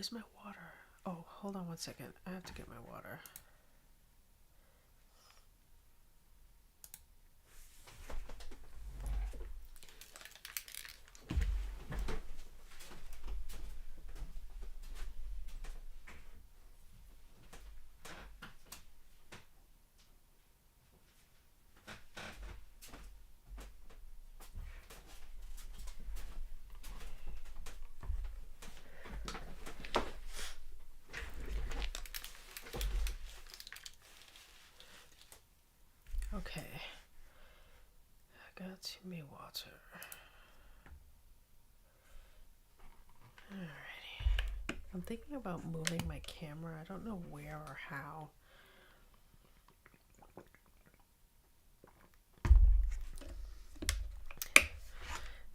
where's my water? Oh, hold on one second. I have to get my water. Okay. I got me water. Alrighty. I'm thinking about moving my camera. I don't know where or how.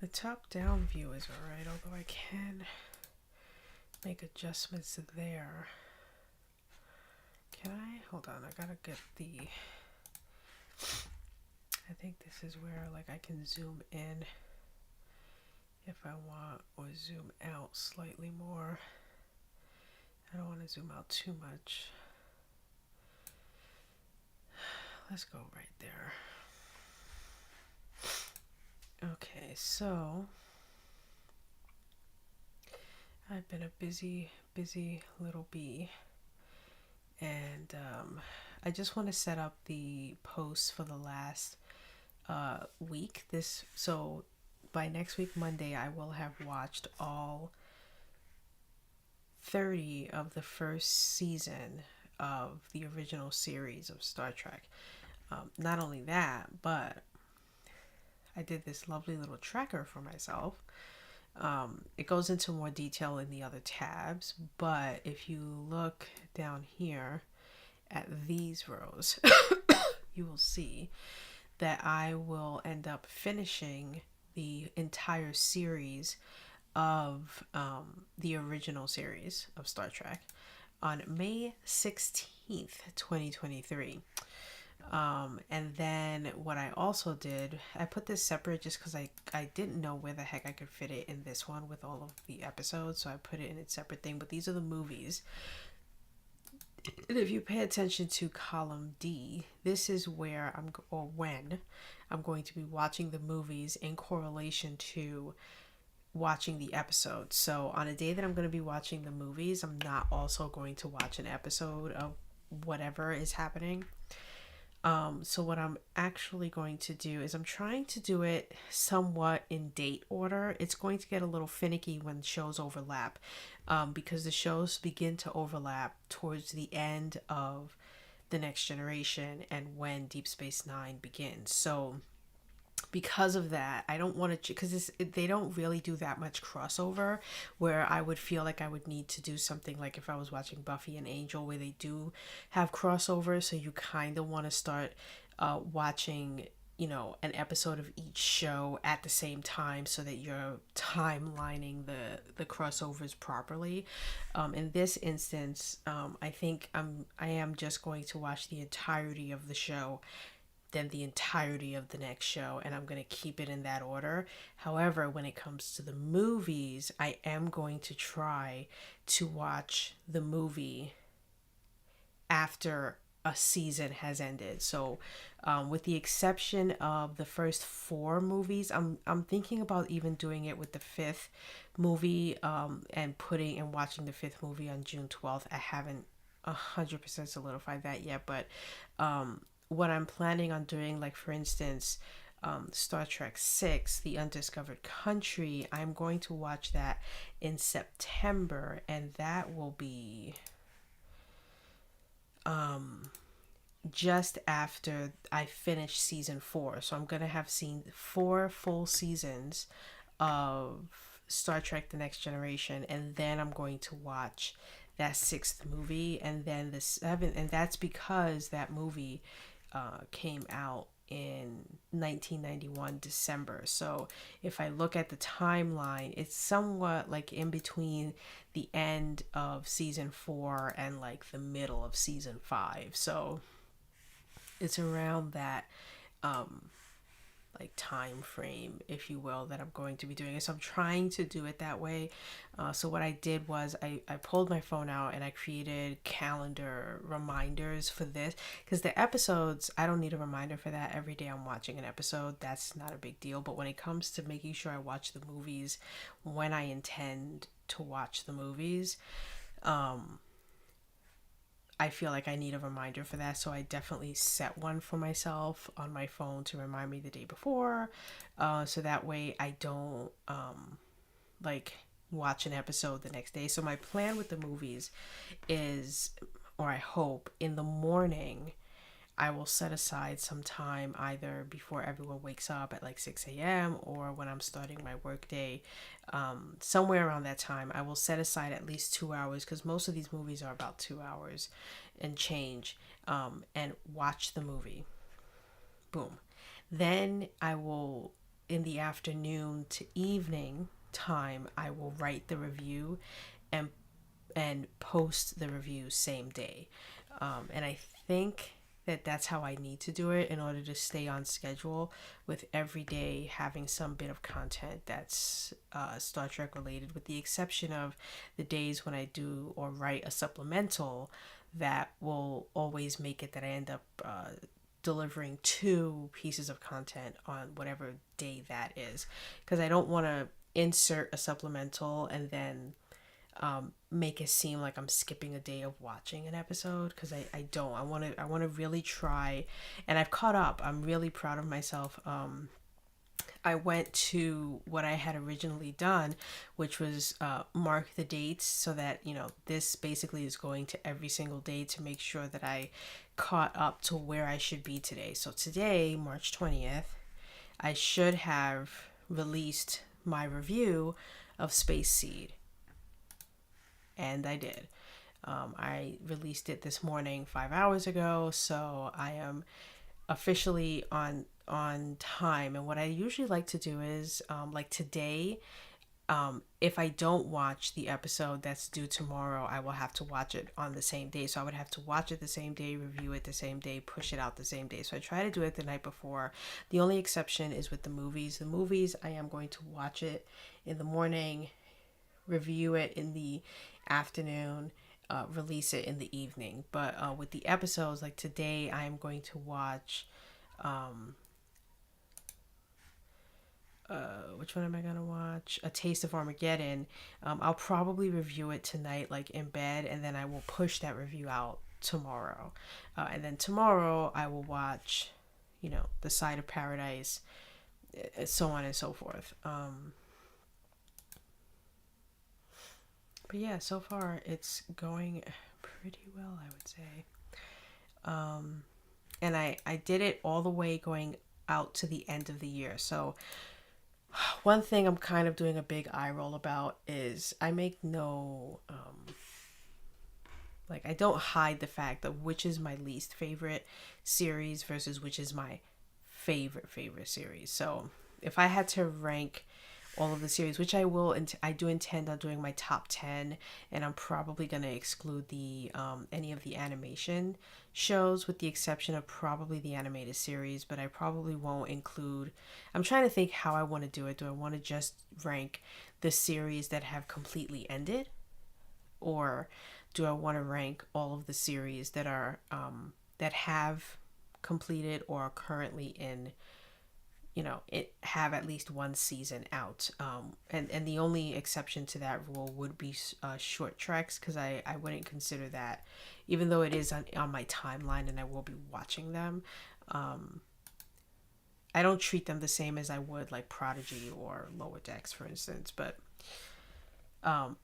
The top-down view is alright, although I can make adjustments there. Can I? Hold on, I gotta get the... I think this is where like I can zoom in if I want, or zoom out slightly more. I don't want to zoom out too much. Let's go right there. Okay, so I've been a busy little bee, and I just want to set up the posts for the last week. So by next week Monday I will have watched all 30 of the first season of the original series of Star Trek. Not only that, but I did this lovely little tracker for myself. It goes into more detail in the other tabs, but if you look down here at these rows, you will see that I will end up finishing the entire series of the original series of Star Trek on May 16th, 2023. And then what I also did, I put this separate just because I didn't know where the heck I could fit it in this one with all of the episodes, so I put it in its separate thing. But these are the movies. And if you pay attention to column D, this is where when I'm going to be watching the movies in correlation to watching the episodes. So on a day that I'm going to be watching the movies, I'm not also going to watch an episode of whatever is happening. So what I'm actually going to do is I'm trying to do it somewhat in date order. It's going to get a little finicky when shows overlap, because the shows begin to overlap towards the end of The Next Generation and when Deep Space Nine begins. So because of that, I don't want to, because they don't really do that much crossover where I would feel like I would need to do something like if I was watching Buffy and Angel where they do have crossover. So you kind of want to start watching, an episode of each show at the same time so that you're timelining the crossovers properly. In this instance, I think I am just going to watch the entirety of the show, then the entirety of the next show, and I'm going to keep it in that order. However, when it comes to the movies, I am going to try to watch the movie after a season has ended. So with the exception of the first 4 movies, I'm thinking about even doing it with the 5th movie, and watching the 5th movie on June 12th. I haven't 100% solidified that yet, but what I'm planning on doing, like for instance, Star Trek 6, The Undiscovered Country, I'm going to watch that in September, and that will be just after I finish season 4. So I'm going to have seen 4 full seasons of Star Trek The Next Generation, and then I'm going to watch that 6th movie, and then the 7th, and that's because that movie came out in 1991 December. So if I look at the timeline, it's somewhat like in between the end of season 4 and like the middle of season 5. So it's around that like time frame, if you will, that I'm going to be doing it. So I'm trying to do it that way. So what I did was I pulled my phone out and I created calendar reminders for this, because the episodes, I don't need a reminder for that. Every day I'm watching an episode, that's not a big deal. But when it comes to making sure I watch the movies when I intend to watch the movies, I feel like I need a reminder for that. So I definitely set one for myself on my phone to remind me the day before. So that way I don't like watch an episode the next day. So my plan with the movies is, or I hope, in the morning I will set aside some time either before everyone wakes up at like 6 a.m. or when I'm starting my work day. Somewhere around that time, I will set aside at least 2 hours, because most of these movies are about 2 hours and change, and watch the movie. Boom. Then I will, in the afternoon to evening time, I will write the review and post the review same day. And I think that that's how I need to do it in order to stay on schedule with every day having some bit of content that's Star Trek related, with the exception of the days when I do or write a supplemental that will always make it that I end up delivering 2 pieces of content on whatever day that is, because I don't want to insert a supplemental and then make it seem like I'm skipping a day of watching an episode, because I don't. I want to really try, and I've caught up. I'm really proud of myself. I went to what I had originally done, which was mark the dates, so that, you know, this basically is going to every single day to make sure that I caught up to where I should be today. So today, March 20th, I should have released my review of Space Seed. And I did. I released it this morning 5 hours ago, so I am officially on time. And what I usually like to do is, like today, if I don't watch the episode that's due tomorrow, I will have to watch it on the same day. So I would have to watch it the same day, review it the same day, push it out the same day. So I try to do it the night before. The only exception is with the movies. The movies, I am going to watch it in the morning, review it in the afternoon, release it in the evening. But with the episodes, like today, I am going to watch which one am I gonna watch? A Taste of Armageddon. I'll probably review it tonight, like in bed, and then I will push that review out tomorrow. And then tomorrow I will watch, you know, The Side of Paradise, so on and so forth. But yeah, so far it's going pretty well, I would say. And I did it all the way going out to the end of the year. So one thing I'm kind of doing a big eye roll about is I make no, like, I don't hide the fact of which is my least favorite series versus which is my favorite series. So if I had to rank all of the series, which I will, I do intend on doing my top 10, and I'm probably going to exclude the any of the animation shows, with the exception of probably the animated series, but I probably won't include. I'm trying to think how I want to do it. Do I want to just rank the series that have completely ended, or do I want to rank all of the series that are that have completed or are currently in, you know, it have at least one season out. And the only exception to that rule would be short treks, because I wouldn't consider that, even though it is on my timeline and I will be watching them. I don't treat them the same as I would like Prodigy or Lower Decks, for instance. But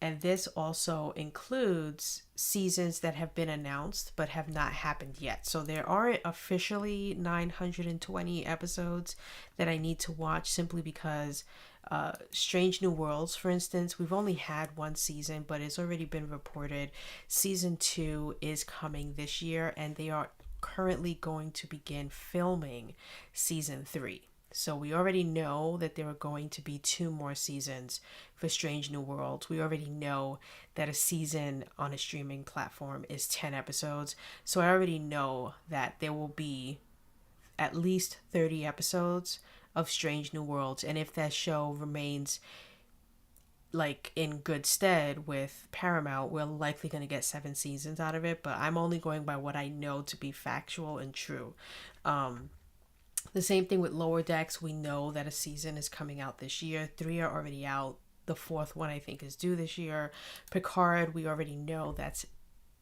and this also includes seasons that have been announced but have not happened yet. So there aren't officially 920 episodes that I need to watch, simply because Strange New Worlds, for instance, we've only had one season, but it's already been reported season 2 is coming this year, and they are currently going to begin filming season 3. So we already know that there are going to be 2 more seasons for Strange New Worlds. We already know that a season on a streaming platform is 10 episodes. So I already know that there will be at least 30 episodes of Strange New Worlds, and if that show remains like in good stead with Paramount, we're likely going to get 7 seasons out of it. But I'm only going by what I know to be factual and true. The same thing with Lower Decks. We know that a season is coming out this year. 3 are already out. The 4th one I think is due this year. Picard, we already know that's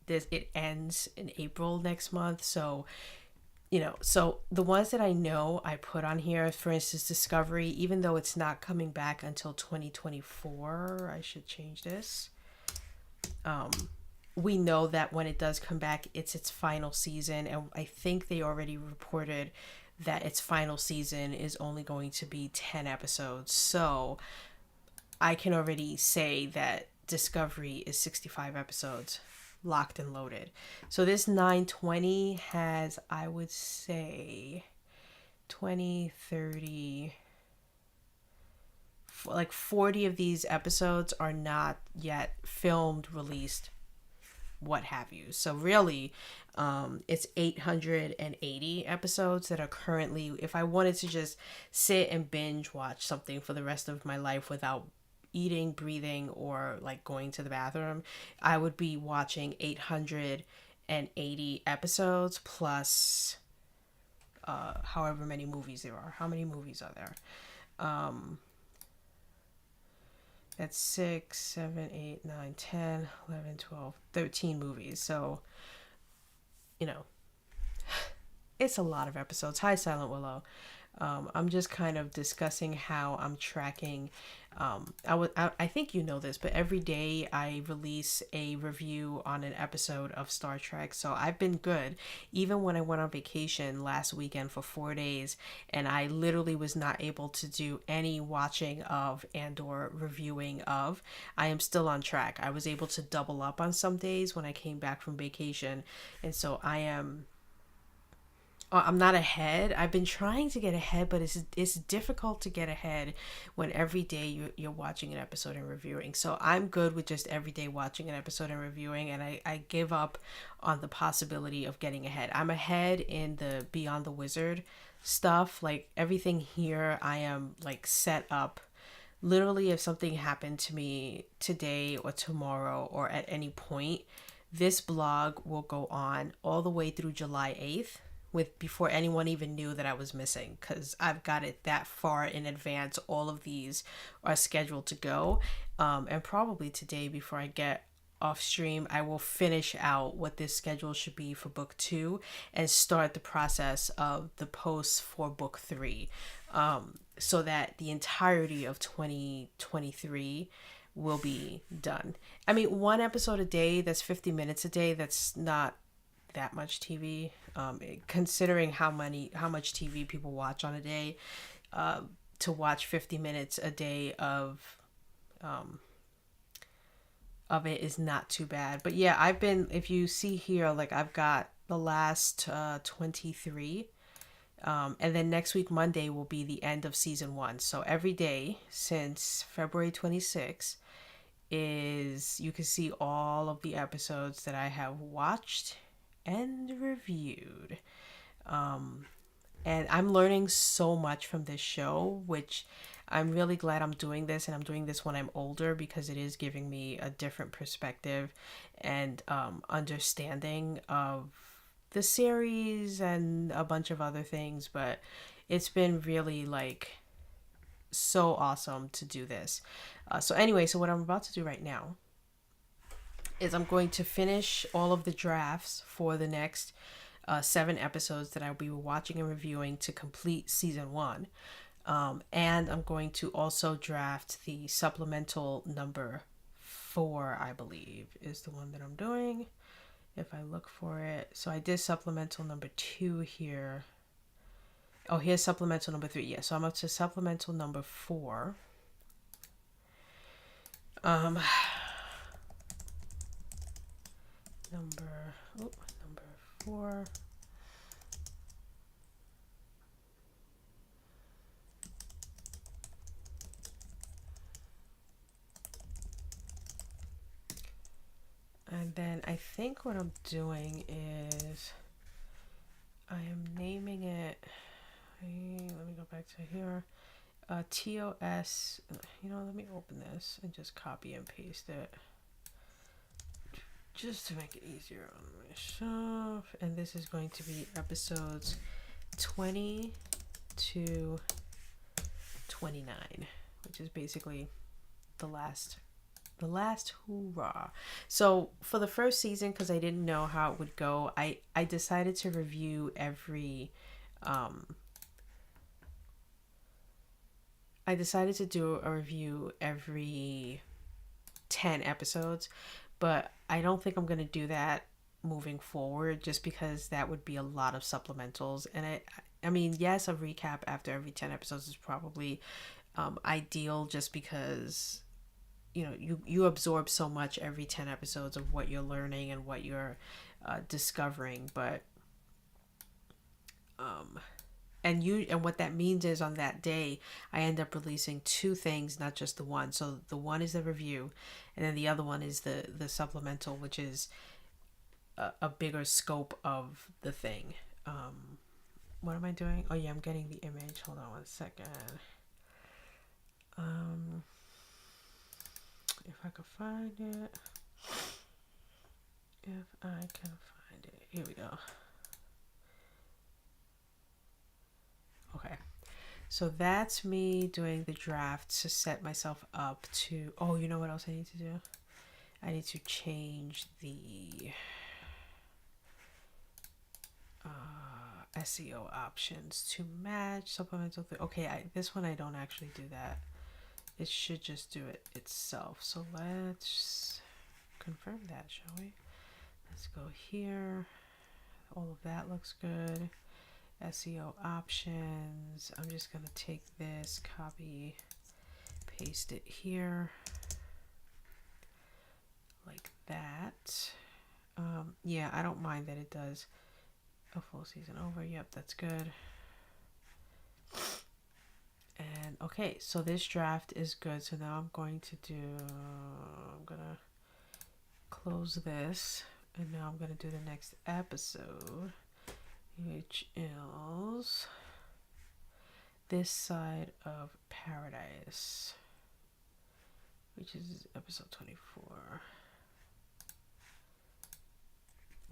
this. It ends in April next month. So so the ones that I know I put on here, for instance, Discovery, even though it's not coming back until 2024, I should change this. We know that when it does come back, it's its final season, and I think they already reported that its final season is only going to be 10 episodes. So I can already say that Discovery is 65 episodes, locked and loaded. So this 920 has, I would say, 20, 30, like 40 of these episodes are not yet filmed, released, what have you. So really, it's 880 episodes that are currently, if I wanted to just sit and binge watch something for the rest of my life without eating, breathing, or like going to the bathroom, I would be watching 880 episodes plus however many movies there are. How many movies are there? That's 6, 7, 8, 9, 10, 11, 12, 13 movies. So, it's a lot of episodes. Hi, Silent Willow. I'm just kind of discussing how I'm tracking. I think you know this, but every day I release a review on an episode of Star Trek. So I've been good, even when I went on vacation last weekend for 4 days, and I literally was not able to do any watching of and or reviewing of. I am still on track. I was able to double up on some days when I came back from vacation, and so I'm not ahead. I've been trying to get ahead, but it's difficult to get ahead when every day you're watching an episode and reviewing. So I'm good with just every day watching an episode and reviewing, and I give up on the possibility of getting ahead. I'm ahead in the Beyond the Wizard stuff. Like everything here, I am like set up. Literally, if something happened to me today or tomorrow or at any point, this blog will go on all the way through July 8th. Before anyone even knew that I was missing, because I've got it that far in advance. All of these are scheduled to go, and probably today before I get off stream, I will finish out what this schedule should be for book 2 and start the process of the posts for book 3, so that the entirety of 2023 will be done. I mean, 1 episode a day, that's 50 minutes a day. That's not that much TV, considering how much TV people watch on a day. To watch 50 minutes a day of it is not too bad. But yeah, if you see here, like I've got the last 23, and then next week Monday will be the end of season 1. So every day since February 26th you can see all of the episodes that I have watched and reviewed. And I'm learning so much from this show, which I'm really glad I'm doing this, and I'm doing this when I'm older, because it is giving me a different perspective and understanding of the series and a bunch of other things. But it's been really like so awesome to do this. So what I'm about to do right now is I'm going to finish all of the drafts for the next 7 episodes that I'll be watching and reviewing to complete season 1. And I'm going to also draft the supplemental number 4, I believe, is the one that I'm doing. If I look for it. So I did supplemental number 2 here. Oh, here's supplemental number 3. Yeah, so I'm up to supplemental number 4. Number 4. And then I think what I'm doing is I am naming it. Okay, let me go back to here. TOS. Let me open this and just copy and paste it, just to make it easier on myself. And this is going to be episodes 20 to 29, which is basically the last hoorah. So for the first season, because I didn't know how it would go, I decided to review every I decided to do a review every 10 episodes, but I don't think I'm going to do that moving forward, just because that would be a lot of supplementals. And I mean, yes, a recap after every 10 episodes is probably ideal, just because you absorb so much every 10 episodes of what you're learning and what you're discovering. But and what that means is, on that day I end up releasing two things, not just the one. So the one is the review, and then the other one is the supplemental, which is a bigger scope of the thing. What am I doing? Oh yeah, I'm getting the image. Hold on one second. If I could find it. If I can find it. Here we go. Okay. So that's me doing the draft to set myself up to... Oh, you know what else I need to do? I need to change the SEO options to match supplemental. Okay, this one I don't actually do that. It should just do it itself. So let's confirm that, shall we? Let's go here. All of that looks good. SEO options. I'm just going to take this, copy, paste it here. Like that. Yeah, I don't mind that it does a full season over. Yep, that's good. And okay, so this draft is good. So now I'm going to close this, and now I'm going to do the next episode, which is This Side of Paradise, which is episode 24.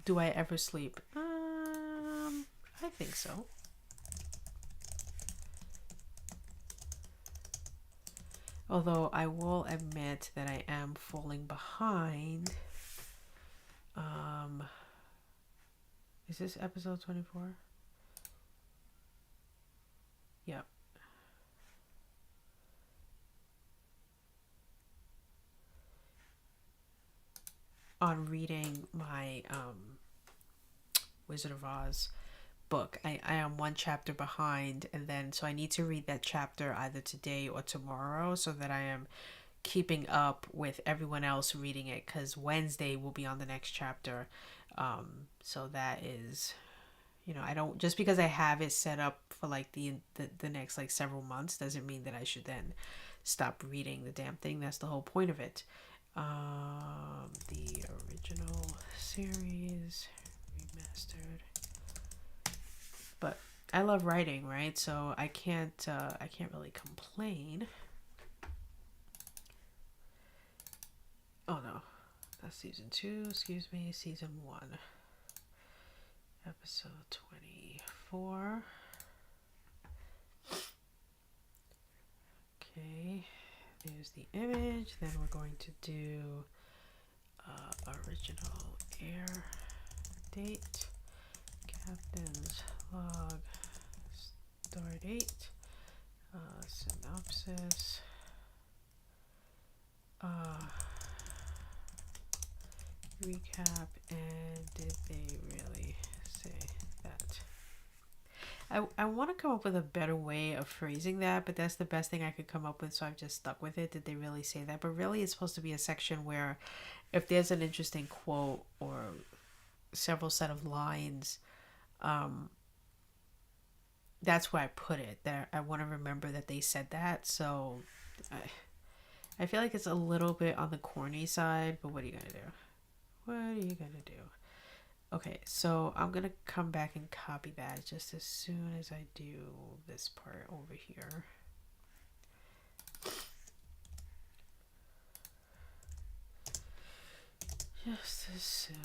Do I ever sleep? I think so. Although I will admit that I am falling behind. Is this episode 24? Yep. On reading my Wizard of Oz book. I am one chapter behind, and then so I need to read that chapter either today or tomorrow, so that I am keeping up with everyone else reading it, because Wednesday will be on the next chapter. So that is, I don't, just because I have it set up for like the next like several months doesn't mean that I should then stop reading the damn thing. That's the whole point of it. The original series remastered. But I love writing, right? So I can't really complain. Oh no, that's season 2. Excuse me, season 1, episode 24. Okay, there's the image. Then we're going to do original air date, captain's log, start date, synopsis, recap, and did they really say that? I want to come up with a better way of phrasing that, but that's the best thing I could come up with, so I've just stuck with it. Did they really say that? But really, it's supposed to be a section where if there's an interesting quote or several set of lines, that's where I put it. That I want to remember that they said that. So I feel like it's a little bit on the corny side, but what are you gonna do? What are you gonna do? Okay, so I'm gonna come back and copy that just as soon as I do this part over here. Just as soon.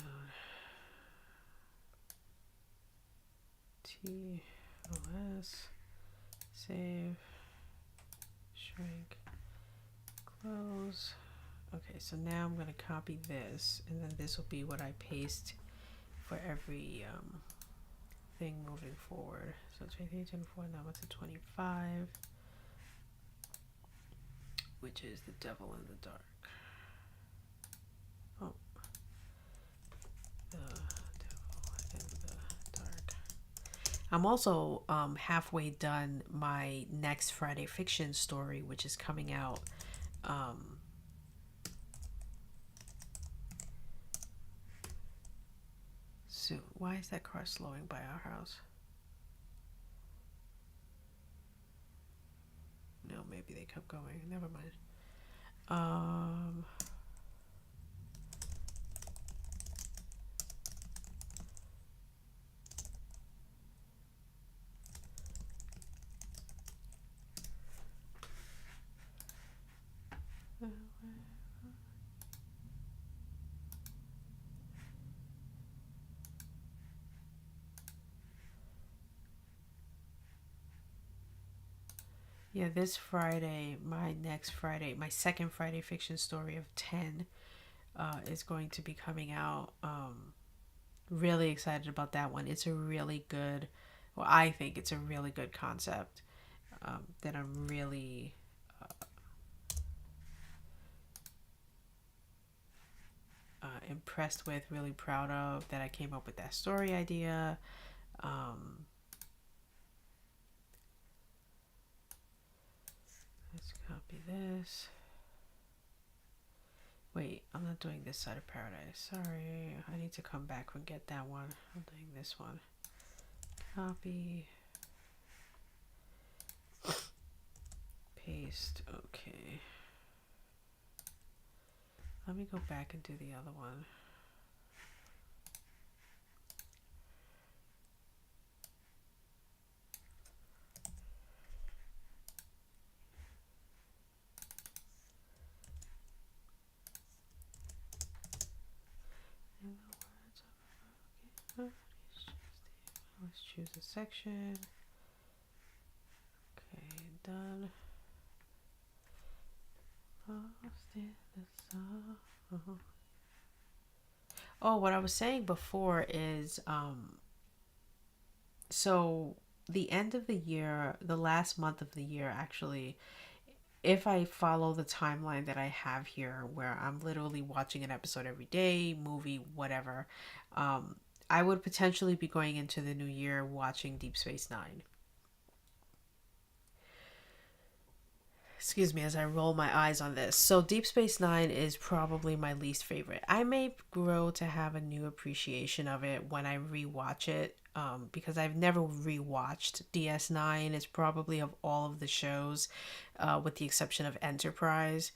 TOS, save, shrink, close. Okay, so now I'm going to copy this, and then this will be what I paste for every thing moving forward. So 23, 24, now it's a 25, which is the devil in the dark. Oh, the devil in the dark. I'm also halfway done my next Friday fiction story, which is coming out. Soon. Why is that car slowing by our house? No, maybe they kept going. Never mind. Yeah, this Friday, my next Friday, my second Friday fiction story of 10 is going to be coming out. Really excited about that one. It's a really good, well, I think it's a really good concept that I'm really impressed with, really proud of, that I came up with that story idea. Let's copy this. Wait, I'm not doing this side of paradise. Sorry, I need to come back and get that one. I'm doing this one. Copy. Paste. Okay. Let me go back and do the other one. Let's choose a section. Okay, done. Oh, what I was saying before is so the end of the year, the last month of the year actually, if I follow the timeline that I have here, where I'm literally watching an episode every day, movie, whatever, I would potentially be going into the new year watching Deep Space Nine. Excuse me as I roll my eyes on this. So, Deep Space Nine is probably my least favorite. I may grow to have a new appreciation of it when I rewatch it, because I've never rewatched DS9. It's probably of all of the shows, with the exception of Enterprise,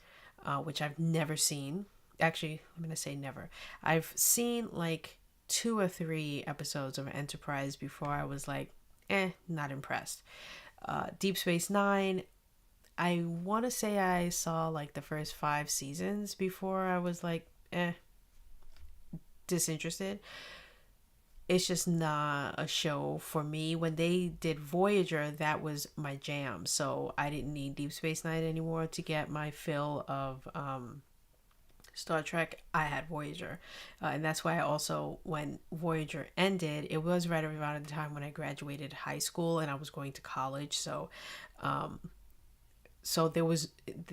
which I've never seen. Actually, I'm going to say never. I've seen like 2 or 3 episodes of Enterprise before I was like, not impressed. Deep Space Nine, I want to say I saw like the first 5 seasons before I was like, disinterested. It's just not a show for me. When they did Voyager, that was my jam. So I didn't need Deep Space Nine anymore to get my fill of Star Trek. I had Voyager. And that's why I also, when Voyager ended, it was right around the time when I graduated high school and I was going to college. So there was,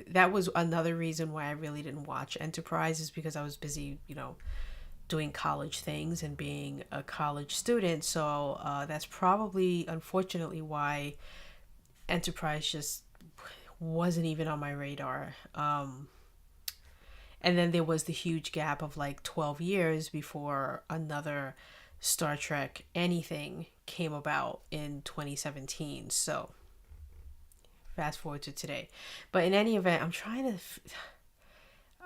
that was another reason why I really didn't watch Enterprise, is because I was busy, doing college things and being a college student. So that's probably, unfortunately, why Enterprise just wasn't even on my radar. And then there was the huge gap of like 12 years before another Star Trek anything came about in 2017. So fast forward to today. But in any event,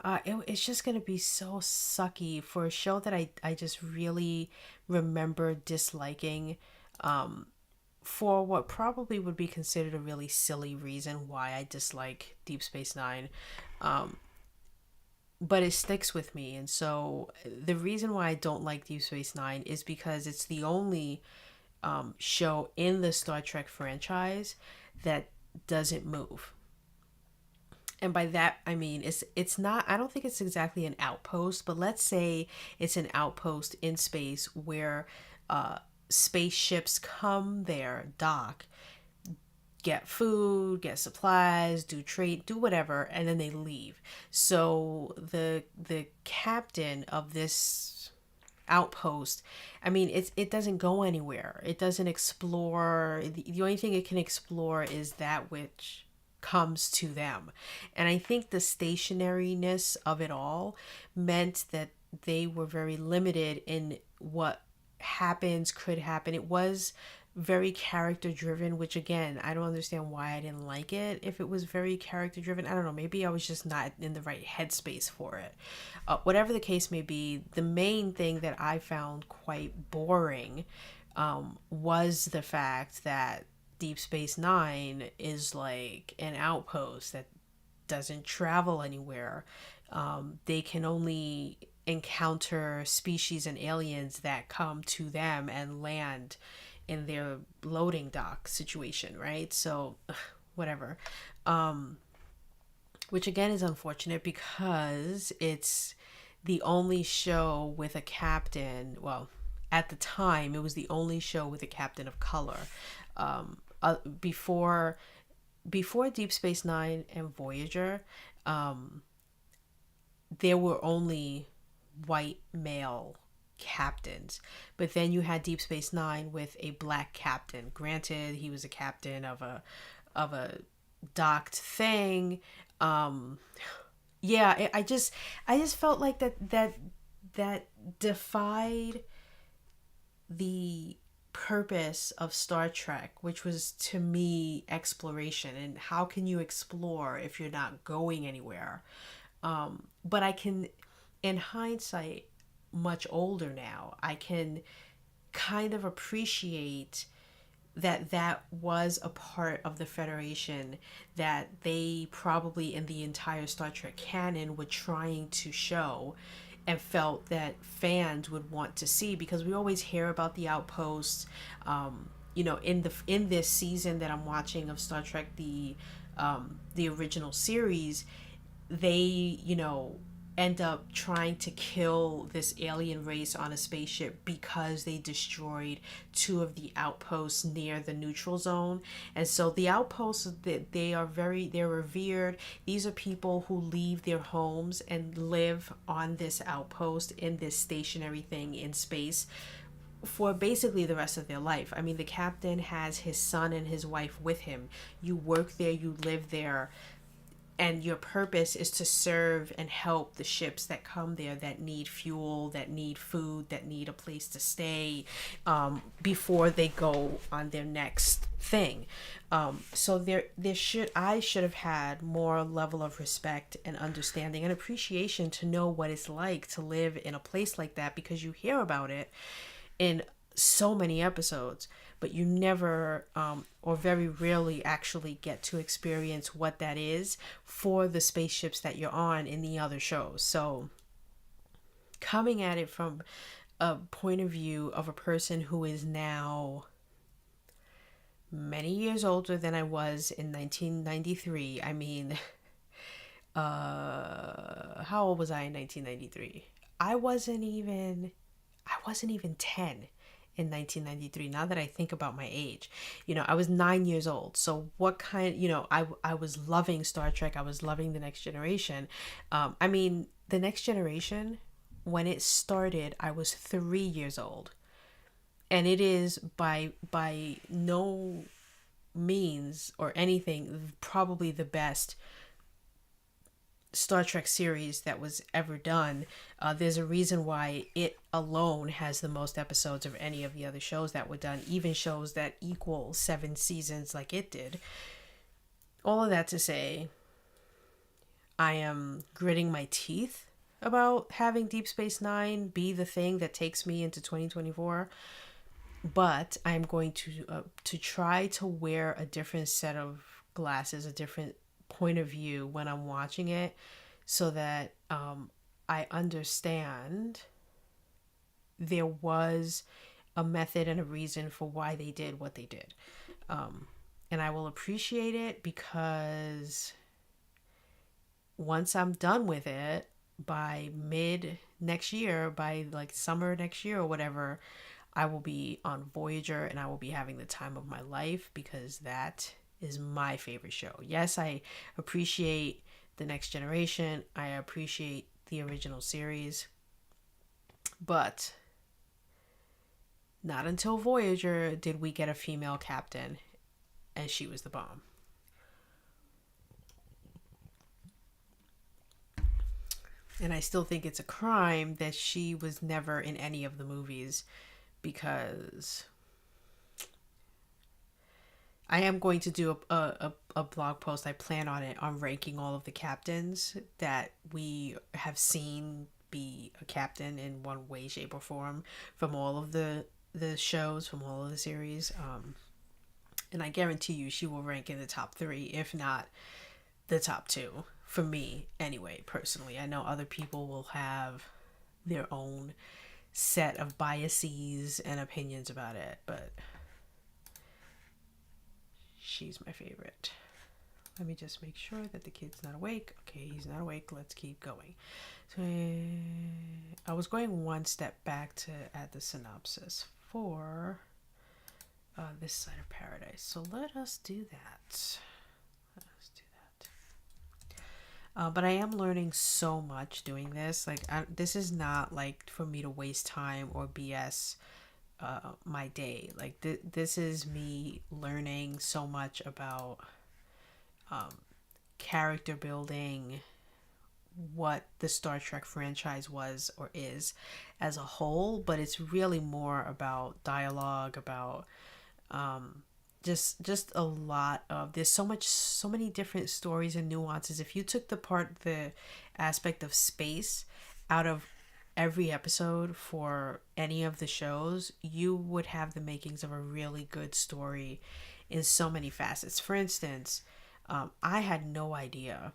It's just gonna be so sucky for a show that I just really remember disliking, um, for what probably would be considered a really silly reason why I dislike Deep Space Nine. Um, but it sticks with me, and so the reason why I don't like Deep Space Nine is because it's the only show in the Star Trek franchise that doesn't move. And by that I mean it's not, I don't think it's exactly an outpost, but let's say it's an outpost in space where uh spaceships come there, dock, get food, get supplies, do trade, do whatever, and then they leave. So the captain of this outpost, I mean, it doesn't go anywhere. It doesn't explore. The only thing it can explore is that which comes to them. And I think the stationariness of it all meant that they were very limited in what happens, could happen. It was very character driven, which again, I don't understand why I didn't like it. If it was very character driven, I don't know, maybe I was just not in the right headspace for it. Whatever the case may be, the main thing that I found quite boring was the fact that Deep Space Nine is like an outpost that doesn't travel anywhere. They can only encounter species and aliens that come to them and land in their loading dock situation, right? So, whatever. Um, which again is unfortunate because it's the only show with a captain. Well, at the time, it was the only show with a captain of color. Um, before Deep Space Nine and Voyager, um, there were only white male captains. But then you had Deep Space Nine with a black captain. Granted, he was a captain of a docked thing. Um, yeah, I just felt like that defied the purpose of Star Trek, which was to me exploration. And how can you explore if you're not going anywhere? But I can, in hindsight, much older now, I can kind of appreciate that that was a part of the Federation that they probably in the entire Star Trek canon were trying to show and felt that fans would want to see, because we always hear about the outposts. In this season that I'm watching of Star Trek, the original series, they, end up trying to kill this alien race on a spaceship because they destroyed two of the outposts near the neutral zone. And so the outposts, that they're revered. These are people who leave their homes and live on this outpost in this stationary thing in space for basically the rest of their life. I mean, the captain has his son and his wife with him. You work there, you live there, and your purpose is to serve and help the ships that come there, that need fuel, that need food, that need a place to stay, before they go on their next thing. So I should have had more level of respect and understanding and appreciation to know what it's like to live in a place like that, because you hear about it in so many episodes, but you never, or very rarely, actually get to experience what that is for the spaceships that you're on in the other shows. So, coming at it from a point of view of a person who is now many years older than I was in 1993, I mean, how old was I in 1993? I wasn't even 10 in 1993. Now that I think about my age, I was 9 years old. So what kind, I was loving Star Trek. I was loving The Next Generation. I mean, The Next Generation, when it started, I was 3 years old. And it is by no means or anything probably the best Star Trek series that was ever done. There's a reason why it alone has the most episodes of any of the other shows that were done, even shows that equal 7 seasons like it did. All of that to say, I am gritting my teeth about having Deep Space Nine be the thing that takes me into 2024. But I'm going to try to wear a different set of glasses, a different point of view when I'm watching it, so that I understand there was a method and a reason for why they did what they did. And I will appreciate it because once I'm done with it by mid next year, by like summer next year or whatever, I will be on Voyager and I will be having the time of my life because that is my favorite show. Yes, I appreciate The Next Generation, I appreciate the original series, but not until Voyager did we get a female captain, and she was the bomb. And I still think it's a crime that she was never in any of the movies because I am going to do a blog post. I plan on it on ranking all of the captains that we have seen be a captain in one way, shape, or form from all of the shows, from all of the series. And I guarantee you she will rank in the top three, if not the top two, for me anyway, personally. I know other people will have their own set of biases and opinions about it, but she's my favorite. Let me just make sure that the kid's not awake. Okay, he's not awake. Let's keep going. So I was going one step back to add the synopsis for This Side of Paradise. So let us do that. But I am learning so much doing this. Like, this is not like for me to waste time or BS my day. Like, this is me learning so much about character building, what the Star Trek franchise was or is as a whole. But it's really more about dialogue, about just a lot of, there's so many different stories and nuances. If you took the aspect of space out of every episode for any of the shows, you would have the makings of a really good story in so many facets. For instance, I had no idea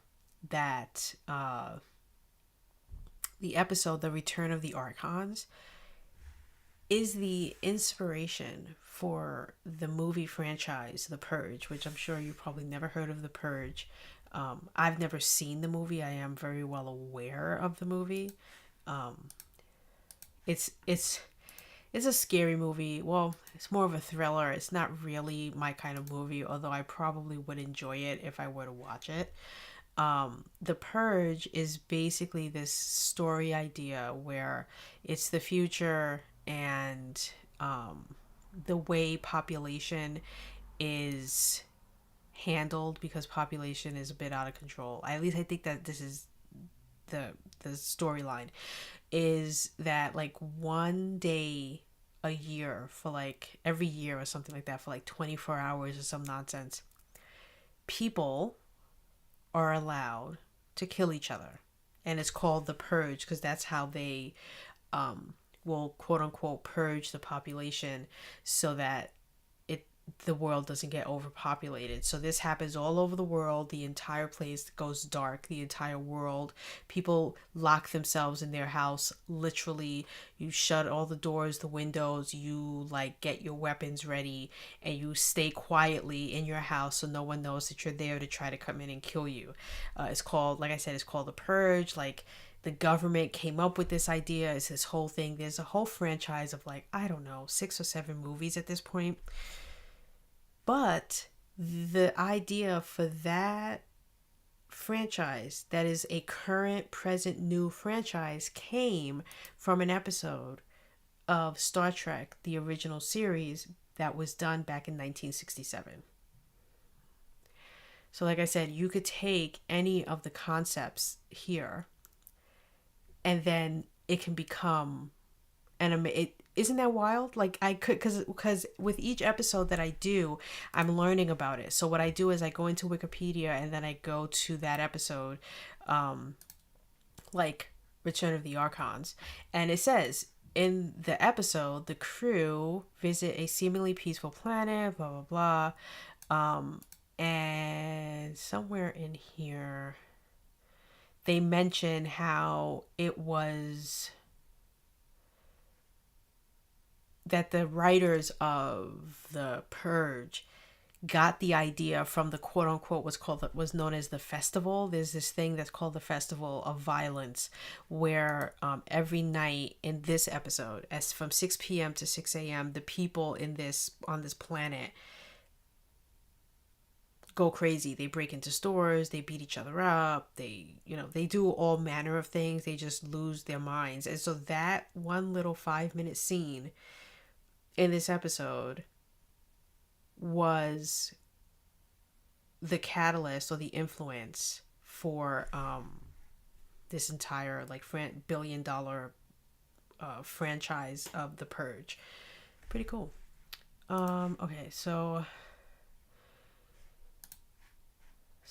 that the episode The Return of the Archons is the inspiration for the movie franchise The Purge, which I'm sure you probably never heard of. The Purge. I've never seen the movie. I am very well aware of the movie. It's a scary movie. Well, it's more of a thriller. It's not really my kind of movie, although I probably would enjoy it if I were to watch it. The Purge is basically this story idea where it's the future, and the way population is handled, because population is a bit out of control. At least I think that this is the storyline, is that like one day a year, for like every year or something like that, for like 24 hours or some nonsense, people are allowed to kill each other. And it's called the Purge because that's how they will quote unquote purge the population so that the world doesn't get overpopulated. So this happens all over the world. The entire place goes dark. The entire world. People lock themselves in their house. Literally, you shut all the doors, the windows. You like get your weapons ready, and you stay quietly in your house so no one knows that you're there to try to come in and kill you. It's called, like I said, it's called the Purge. Like, the government came up with this idea. It's this whole thing. There's a whole franchise of like, I don't know, 6 or 7 movies at this point. But the idea for that franchise, that is a current, present, new franchise, came from an episode of Star Trek, the original series, that was done back in 1967. So like I said, you could take any of the concepts here and then it can become And it isn't that wild. Like I could, because with each episode that I do, I'm learning about it. So what I do is I go into Wikipedia and then I go to that episode, like Return of the Archons, and it says in the episode the crew visit a seemingly peaceful planet, blah blah blah, and somewhere in here they mention how it was that the writers of the Purge got the idea from the quote unquote was known as the festival. There's this thing that's called the Festival of Violence, where every night in this episode, as from 6 p.m. to 6 a.m., the people on this planet go crazy. They break into stores, they beat each other up, they do all manner of things. They just lose their minds. And so that one little 5-minute scene in this episode was the catalyst or the influence for this entire like billion-dollar franchise of The Purge. Pretty cool. Okay, so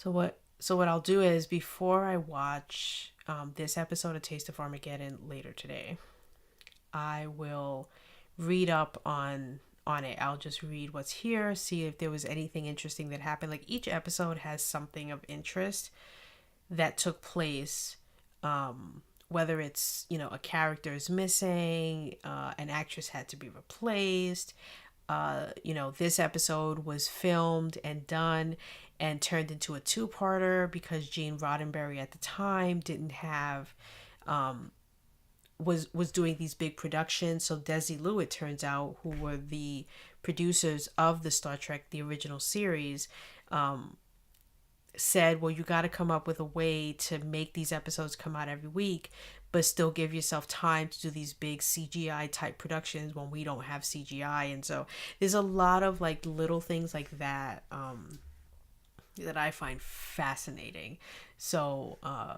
what I'll do is, before I watch this episode of Taste of Armageddon later today, I will read up on it. I'll just read what's here, see if there was anything interesting that happened. Like each episode has something of interest that took place, whether it's, a character is missing, an actress had to be replaced. This episode was filmed and done and turned into a 2-parter because Gene Roddenberry at the time didn't have was doing these big productions. So Desilu, it turns out, who were the producers of the Star Trek, the original series, said, well, you got to come up with a way to make these episodes come out every week, but still give yourself time to do these big CGI type productions when we don't have CGI. And so there's a lot of like little things like that that I find fascinating. So I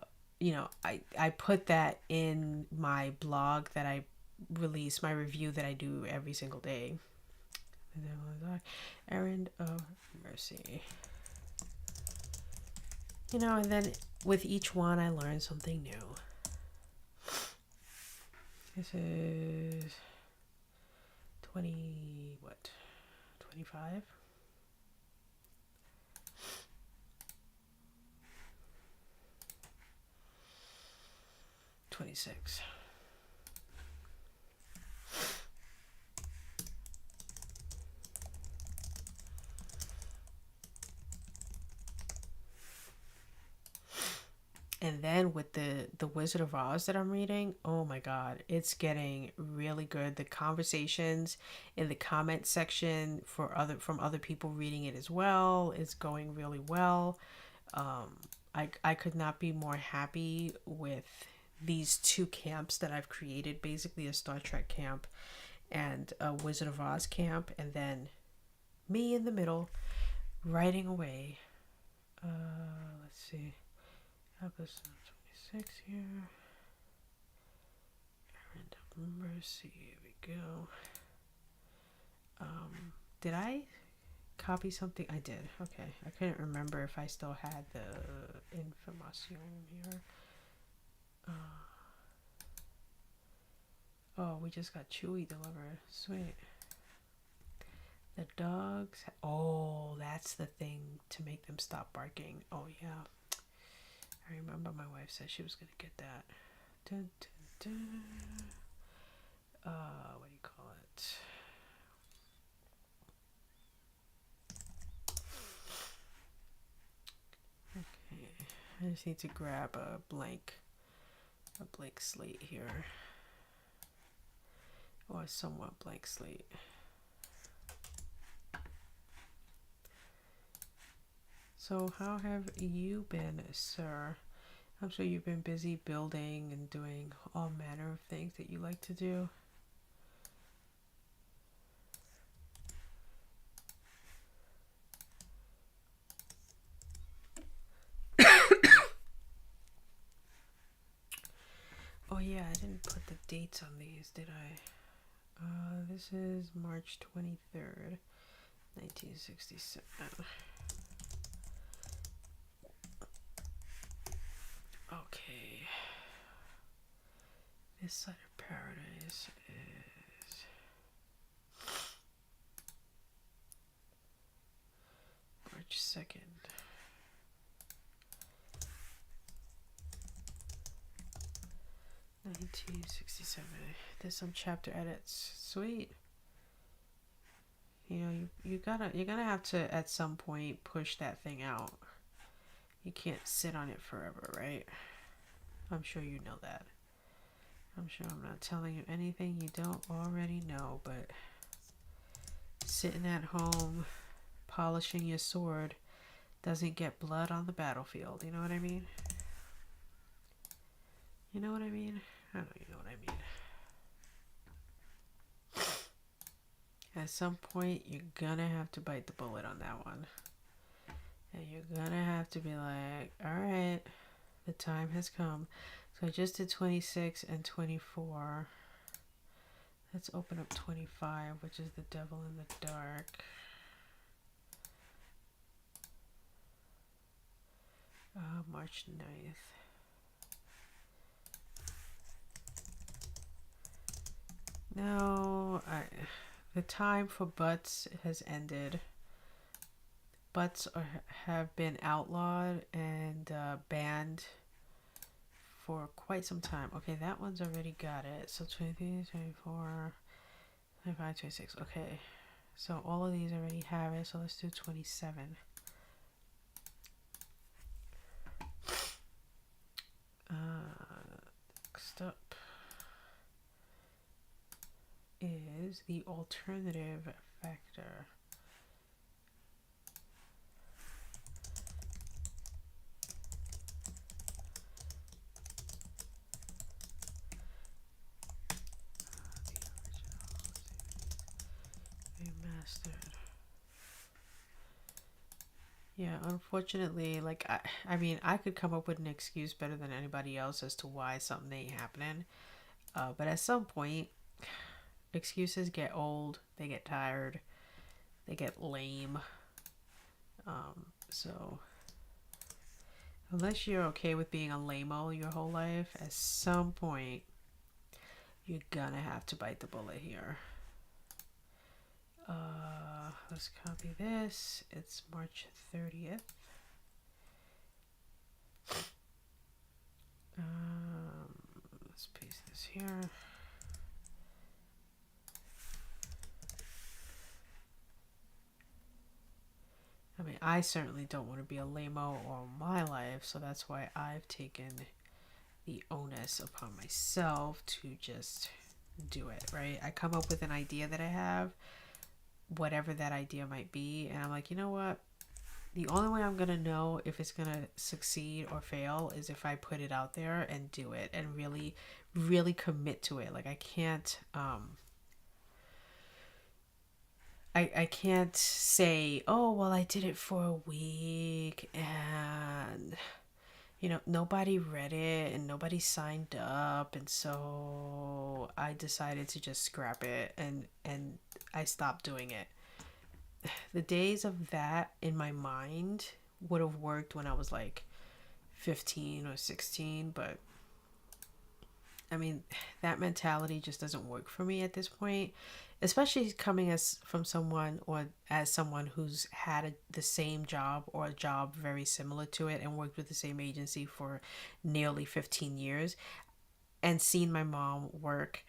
put that in my blog that I release, my review that I do every single day. Errand of Mercy. And then with each one I learn something new. This is 25? 26. And then with the Wizard of Oz that I'm reading, oh my god, it's getting really good. The conversations in the comment section from other people reading it as well is going really well. I could not be more happy with these 2 camps that I've created, basically a Star Trek camp and a Wizard of Oz camp, and then me in the middle writing away. Let's see. Episode 26 here. Errand of Mercy. Here we go. Did I copy something? I did. Okay. I couldn't remember if I still had the information here. Oh, we just got Chewy delivered. Sweet. The dogs. Oh, that's the thing to make them stop barking. Oh, yeah. I remember my wife said she was going to get that. Dun, dun, dun. What do you call it? Okay. I just need to grab a blank slate here. Or a somewhat blank slate. So how have you been, sir? I'm sure you've been busy building and doing all manner of things that you like to do. Oh Oh yeah, I didn't put the dates on these, did I? This is March 23rd, 1967. Okay. This side of paradise is March 2nd. 1967. There's some chapter edits. Sweet. You know, you're gonna have to at some point push that thing out. You can't sit on it forever, right? I'm sure you know that. I'm sure I'm not telling you anything you don't already know, but sitting at home polishing your sword doesn't get blood on the battlefield. You know what I mean? You know what I mean? I know you know what I mean. At some point, you're gonna have to bite the bullet on that one. And you're gonna have to be like, alright, the time has come. So I just did 26 and 24. Let's open up 25, which is the devil in the dark. March 9th. No, the time for butts has ended. Butts have been outlawed and banned for quite some time. Okay, that one's already got it. So 23, 24, 25, 26. Okay, so all of these already have it. So let's do 27. Next up is the alternative factor. Remastered. Yeah, unfortunately, like I mean, I could come up with an excuse better than anybody else as to why something ain't happening. But at some point, excuses get old, they get tired, they get lame. So unless you're okay with being a lame-o your whole life, at some point you're gonna have to bite the bullet here. Let's copy this. It's March 30th. Let's paste this here. I mean, I certainly don't want to be a lame-o all my life, so that's why I've taken the onus upon myself to just do it, right? I come up with an idea that I have, whatever that idea might be, and I'm like, you know what? The only way I'm going to know if it's going to succeed or fail is if I put it out there and do it and really, really commit to it. Like, I can't, I can't say, oh, well, I did it for a week and, you know, nobody read it and nobody signed up. And so I decided to just scrap it and I stopped doing it. The days of that in my mind would have worked when I was like 15 or 16, but I mean, that mentality just doesn't work for me at this point, especially coming as from someone or as someone who's had the same job or a job very similar to it and worked with the same agency for nearly 15 years and seen my mom work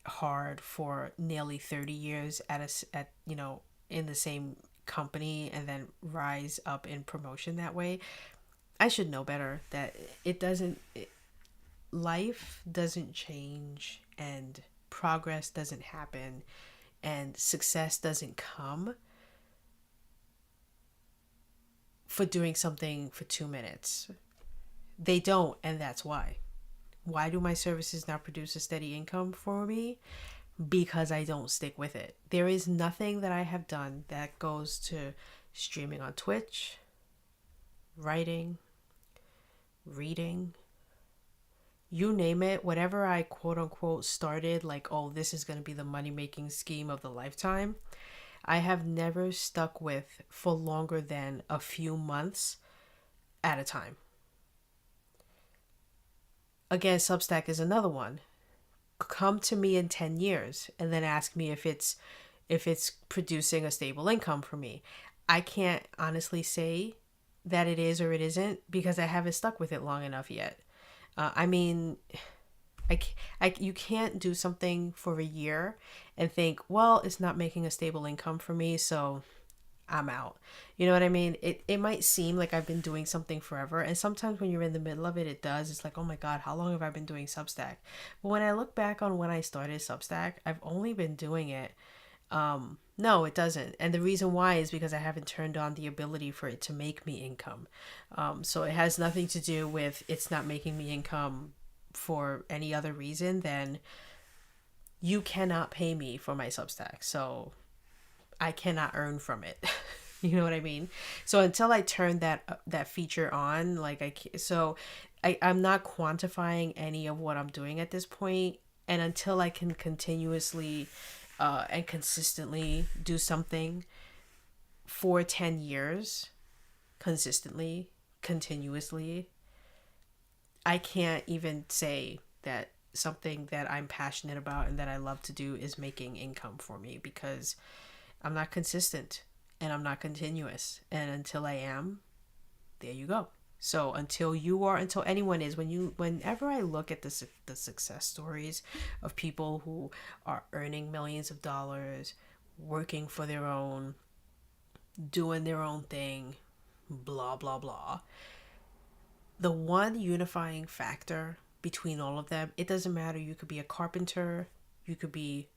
hard for nearly 30 years at you know, in the same company and then rise up in promotion that way. I should know better that life doesn't change and progress doesn't happen and success doesn't come for doing something for 2 minutes. They don't, and that's why. Why do my services not produce a steady income for me? Because I don't stick with it. There is nothing that I have done that goes to streaming on Twitch, writing, reading, you name it, whatever I quote unquote started, like, oh, this is going to be the money making scheme of the lifetime, I have never stuck with for longer than a few months at a time. Again, Substack is another one. Come to me in 10 years and then ask me if it's producing a stable income for me. I can't honestly say that it is or it isn't because I haven't stuck with it long enough yet. I mean, you can't do something for a year and think, well, it's not making a stable income for me, so I'm out. You know what I mean? It might seem like I've been doing something forever. And sometimes when you're in the middle of it, it does. It's like, oh my God, how long have I been doing Substack? But when I look back on when I started Substack, I've only been doing it. No, it doesn't. And the reason why is because I haven't turned on the ability for it to make me income. So it has nothing to do with it's not making me income for any other reason than you cannot pay me for my Substack. So I cannot earn from it. You know what I mean? So until I turn that feature on, like I'm not quantifying any of what I'm doing at this point, and until I can continuously and consistently do something for 10 years, consistently, continuously, I can't even say that something that I'm passionate about and that I love to do is making income for me because I'm not consistent and I'm not continuous. And until I am, there you go. So until you are, until anyone is, whenever I look at the success stories of people who are earning millions of dollars, working for their own, doing their own thing, blah, blah, blah. The one unifying factor between all of them, it doesn't matter. You could be a carpenter, you could be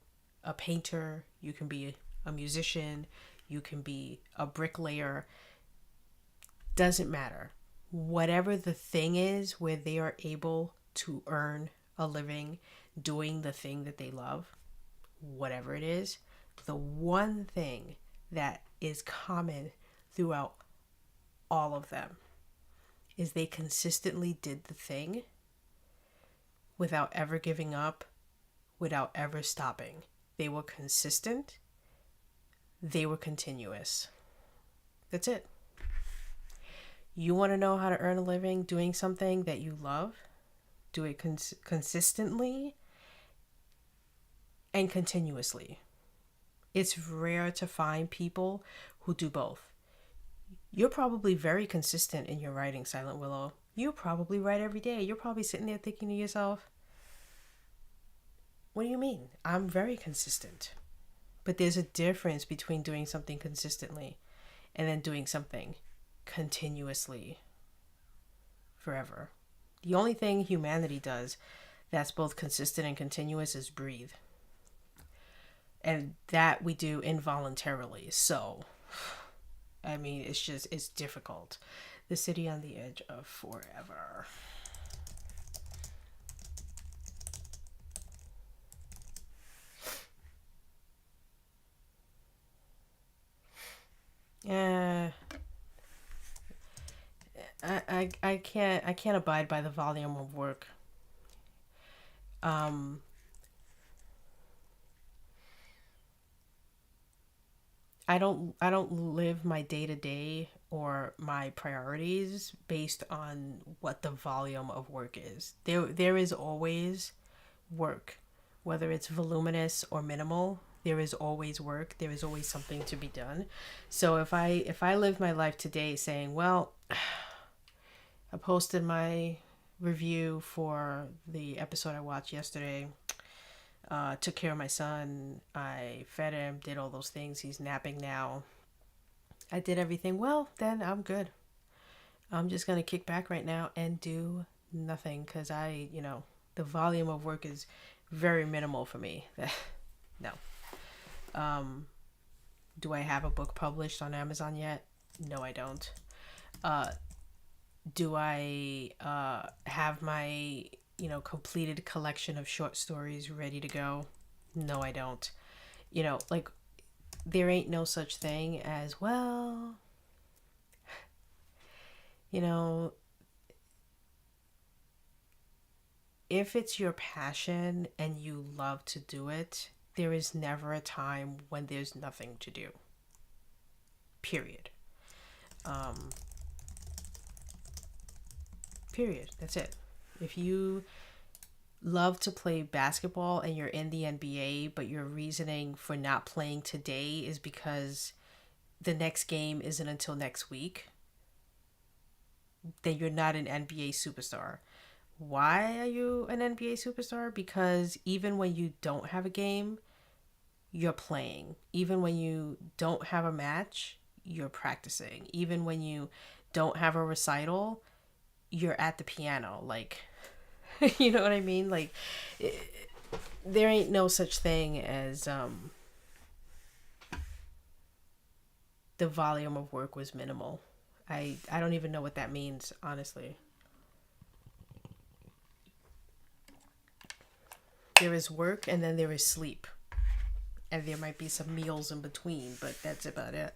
a painter, you can be a musician, you can be a bricklayer, doesn't matter. Whatever the thing is where they are able to earn a living doing the thing that they love, whatever it is, the one thing that is common throughout all of them is they consistently did the thing without ever giving up, without ever stopping. They were consistent. They were continuous. That's it. You want to know how to earn a living doing something that you love? Do it consistently and continuously. It's rare to find people who do both. You're probably very consistent in your writing, Silent Willow. You probably write every day. You're probably sitting there thinking to yourself, what do you mean? I'm very consistent. But there's a difference between doing something consistently and then doing something continuously forever. The only thing humanity does that's both consistent and continuous is breathe. And that we do involuntarily. So, I mean, it's difficult. The city on the edge of forever. Yeah. I can't abide by the volume of work. Um I don't live my day to day or my priorities based on what the volume of work is. There is always work, whether it's voluminous or minimal. There is always work. There is always something to be done. So if I live my life today saying, well, I posted my review for the episode I watched yesterday. Took care of my son. I fed him, did all those things. He's napping now. I did everything. Well, then I'm good. I'm just going to kick back right now and do nothing because the volume of work is very minimal for me. No. Do I have a book published on Amazon yet? No, I don't. Do I have my completed collection of short stories ready to go? No, I don't. Like, there ain't no such thing as, well, you know, if it's your passion and you love to do it, there is never a time when there's nothing to do. Period. Um, Period. That's it. If you love to play basketball and you're in the NBA, but your reasoning for not playing today is because the next game isn't until next week, then you're not an NBA superstar. Why are you an NBA superstar? Because even when you don't have a game, you're playing. Even when you don't have a match, you're practicing. Even when you don't have a recital, you're at the piano. Like, you know what I mean? Like, there ain't no such thing as the volume of work was minimal. I don't even know what that means, honestly. There is work and then there is sleep. And there might be some meals in between, but that's about it.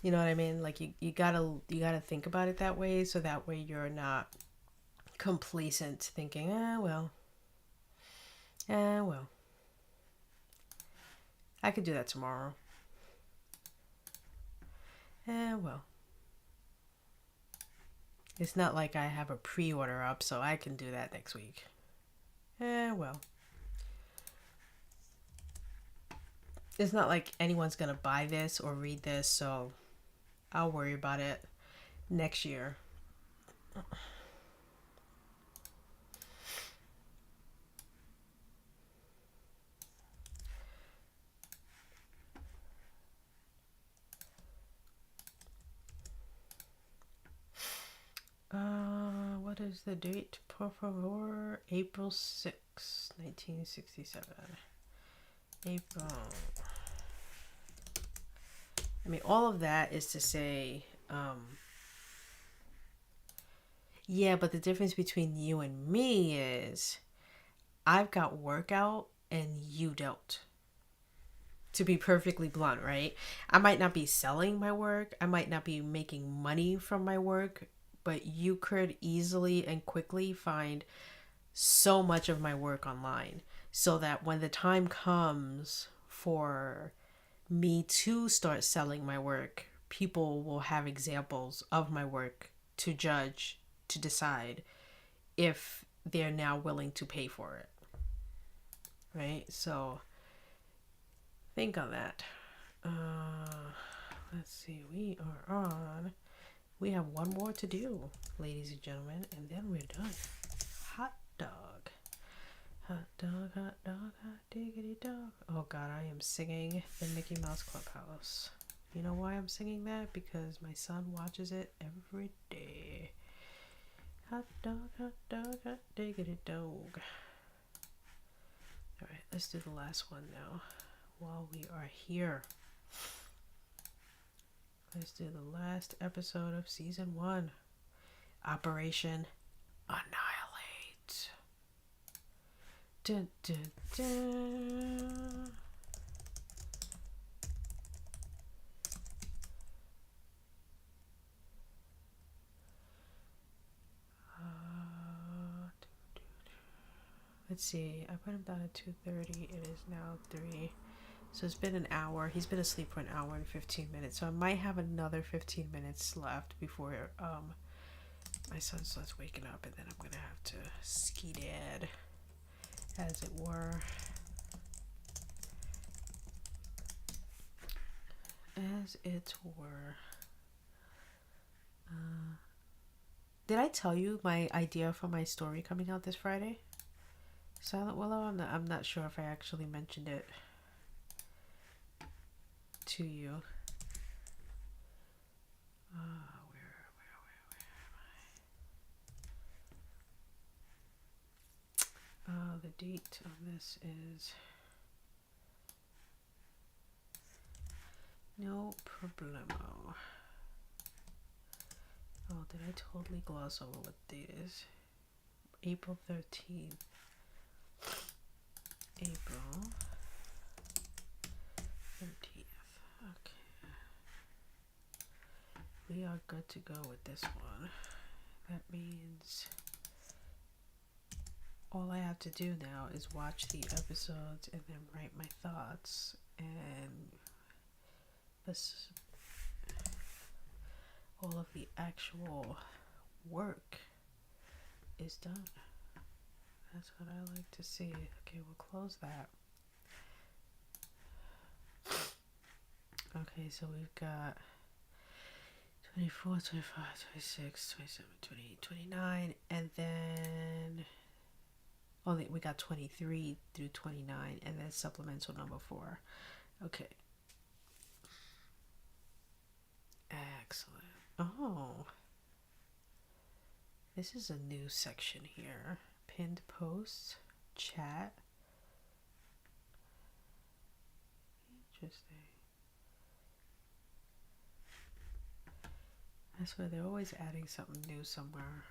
You know what I mean? Like you gotta think about it that way, so that way you're not complacent thinking, well, I could do that tomorrow. Well. It's not like I have a pre-order up, so I can do that next week. Well. It's not like anyone's gonna buy this or read this, so I'll worry about it next year. What is the date? Por favor, April 6, 1967. April. I mean, all of that is to say, yeah, but the difference between you and me is I've got workout and you don't. To be perfectly blunt, right? I might not be selling my work, I might not be making money from my work, but you could easily and quickly find so much of my work online so that when the time comes for me to start selling my work, people will have examples of my work to judge, to decide if they're now willing to pay for it. Right? So think on that. Let's see. We have one more to do, ladies and gentlemen, and then we're done. Hot dog. Hot dog, hot dog, hot diggity dog. Oh God, I am singing the Mickey Mouse Clubhouse. You know why I'm singing that? Because my son watches it every day. Hot dog, hot diggity dog. Alright, let's do the last one now while we are here. Let's do the last episode of season 1. Operation Annihilate. Dun, dun, dun. Let's see. I put him down at 2:30. It is now 3. So it's been an hour. He's been asleep for an hour and 15 minutes. So I might have another 15 minutes left before my son starts waking up, and then I'm gonna have to ski-dad, as it were. As it were. Did I tell you my idea for my story coming out this Friday? Silent Willow? I'm not sure if I actually mentioned it to you. Where am I? The date on this is no problemo. Oh, did I totally gloss over what the date is? April 13th. April 13th. Okay. We are good to go with this one. That means all I have to do now is watch the episodes and then write my thoughts, and this, all of the actual work is done. That's what I like to see. Okay, we'll close that. Okay, so we've got 24, 25, 26, 27, 28, 29, and then we got 23 through 29, and then supplemental number 4. Okay. Excellent. Oh, this is a new section here. Pinned posts, chat. Interesting. I swear they're always adding something new somewhere.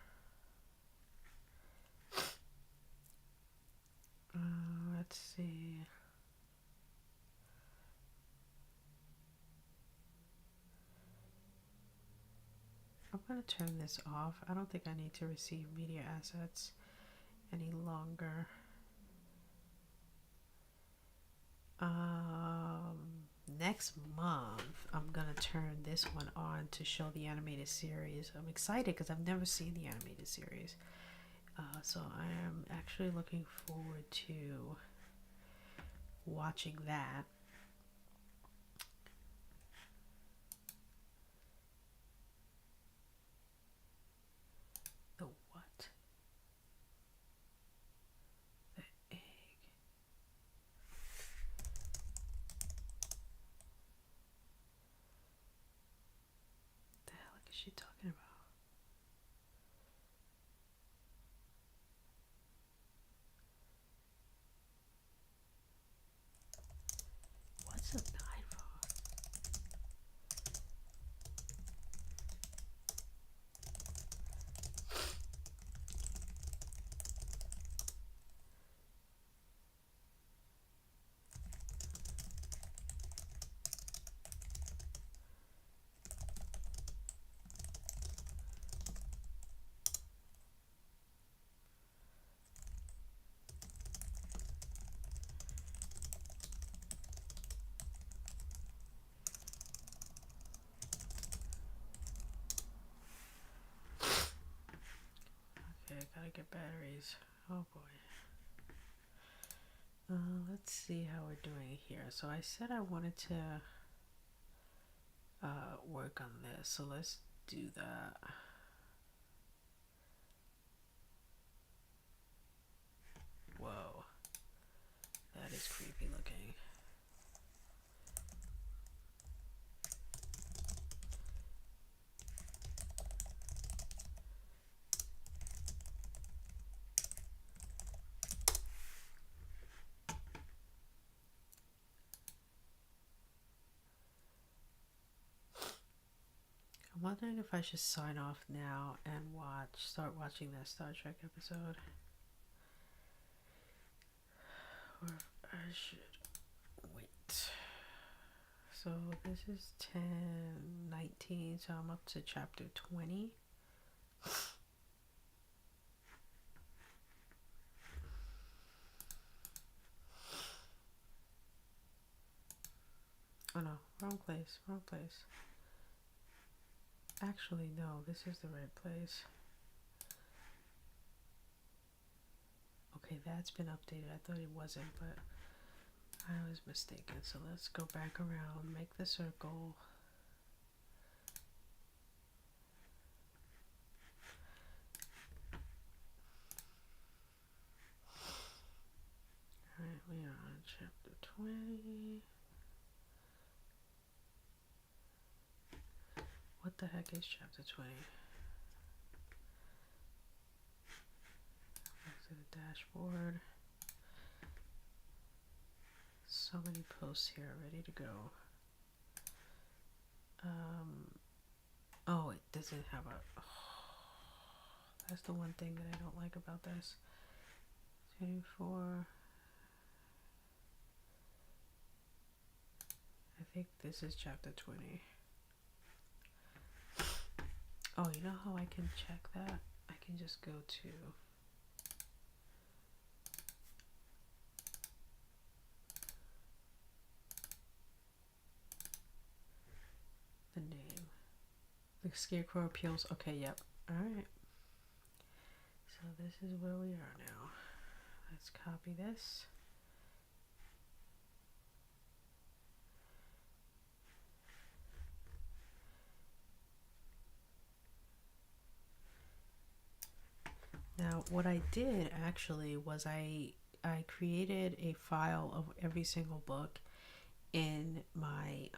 Let's see. I'm going to turn this off. I don't think I need to receive media assets any longer. Next month, I'm going to turn this one on to show the animated series. I'm excited because I've never seen the animated series. So I am actually looking forward to watching that. The what? The egg. The hell is she talking about? What's a 9 for? Okay, I gotta get batteries. Oh boy. Let's see how we're doing here. So I said I wanted to work on this, so let's do that. Whoa, that is creepy looking. I'm wondering if I should sign off now and start watching that Star Trek episode, or if I should wait. So this is 10:19, so I'm up to chapter 20. Oh no, wrong place. Actually, no, this is the right place. Okay, that's been updated. I thought it wasn't, but I was mistaken. So let's go back around, make the circle. Alright, we are on chapter 20. What the heck is chapter 20? Back to the dashboard. So many posts here ready to go. Oh, it doesn't have a... Oh, that's the one thing that I don't like about this. 24. I think this is chapter 20. Oh, you know how I can check that? I can just go to The Scarecrow appeals. Okay, yep. Alright. So this is where we are now. Let's copy this. Now, what I did actually was I created a file of every single book in my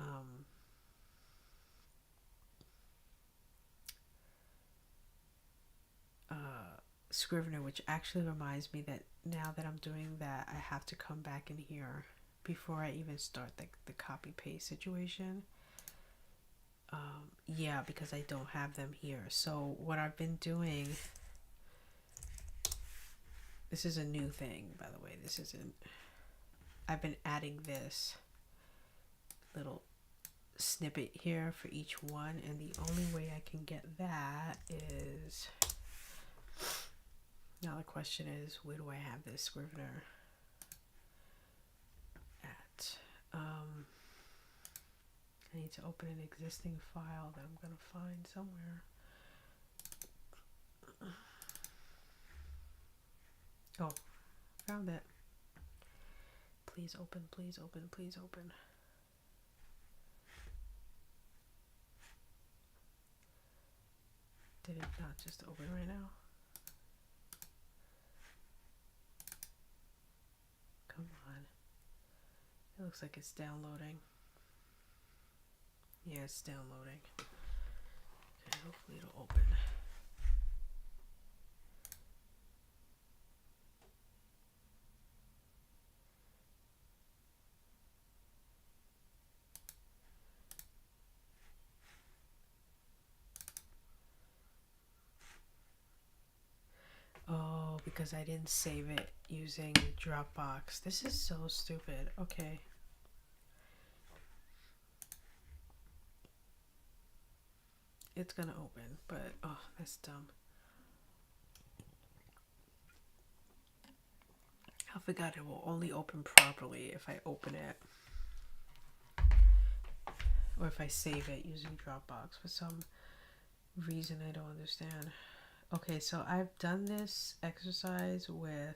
Scrivener, which actually reminds me that now that I'm doing that, I have to come back in here before I even start the copy paste situation. Yeah, because I don't have them here. So what I've been doing, this is a new thing, by the way. This isn't, I've been adding this little snippet here for each one, and the only way I can get that is, now the question is, where do I have this Scrivener at? I need to open an existing file that I'm going to find somewhere. Oh, found it. Please open, please open, please open. Did it not just open right now? Come on. It looks like it's downloading. Yeah, it's downloading. Okay, hopefully it'll open. Oh, because I didn't save it using Dropbox. This is so stupid. Okay. It's gonna open, but oh, that's dumb. I forgot it will only open properly if I open it. Or if I save it using Dropbox for some reason I don't understand. Okay, so I've done this exercise with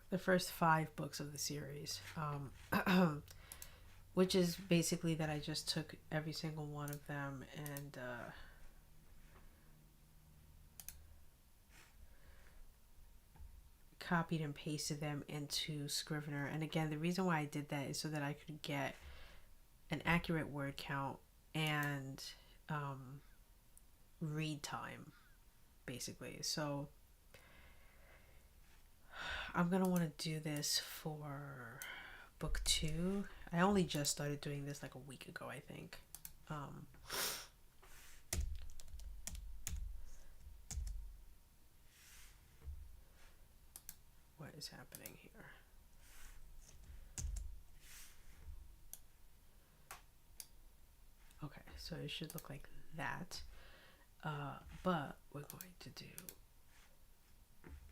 the first 5 books of the series, which is basically that I just took every single one of them and copied and pasted them into Scrivener. And again, the reason why I did that is so that I could get an accurate word count and read time, basically. So I'm gonna want to do this for book 2. I only just started doing this like a week ago, I think. What is happening here? Okay, so it should look like that. But we're going to do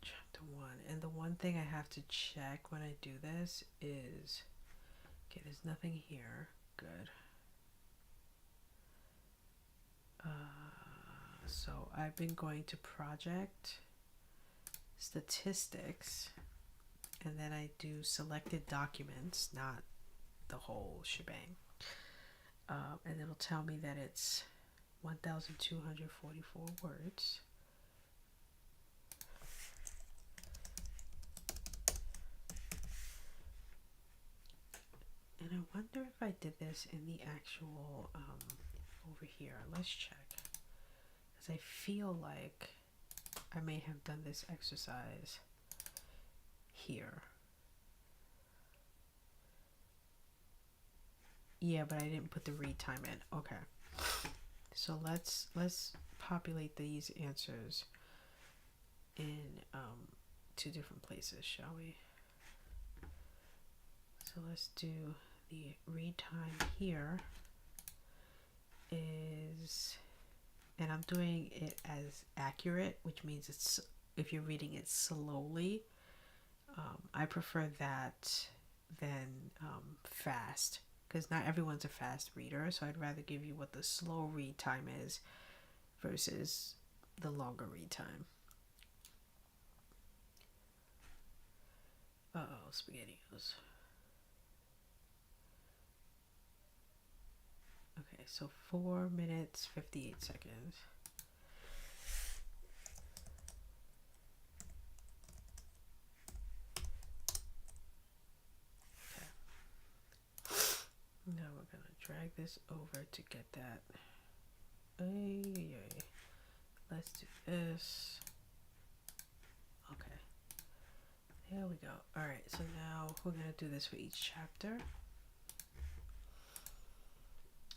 chapter 1. And the one thing I have to check when I do this is, okay, there's nothing here. Good. So I've been going to project, statistics, and then I do selected documents, not the whole shebang. And it'll tell me that it's 1,244 words. And I wonder if I did this in the actual, over here. Let's check. Because I feel like I may have done this exercise here. Yeah, but I didn't put the read time in. Okay. So let's populate these answers in 2 different places, shall we? So let's do the read time here is, and I'm doing it as accurate, which means it's, if you're reading it slowly, I prefer that than fast, because not everyone's a fast reader. So I'd rather give you what the slow read time is versus the longer read time. Uh-oh, SpaghettiOs. Okay, so 4 minutes, 58 seconds. Okay. Now we're going to drag this over to get that. Let's do this. Okay. There we go. Alright, so now we're going to do this for each chapter.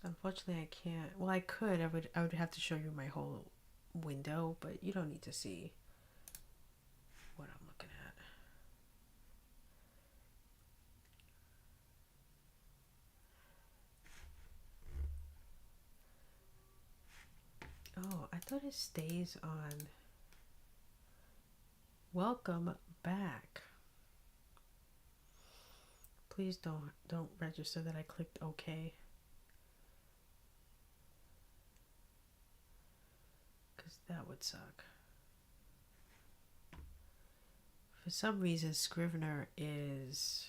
Unfortunately, I can't. Well, I could. I would have to show you my whole window, but you don't need to see what I'm looking at. Oh, I thought it stays on. Welcome back. Please don't register that I clicked OK. Because that would suck. For some reason, Scrivener is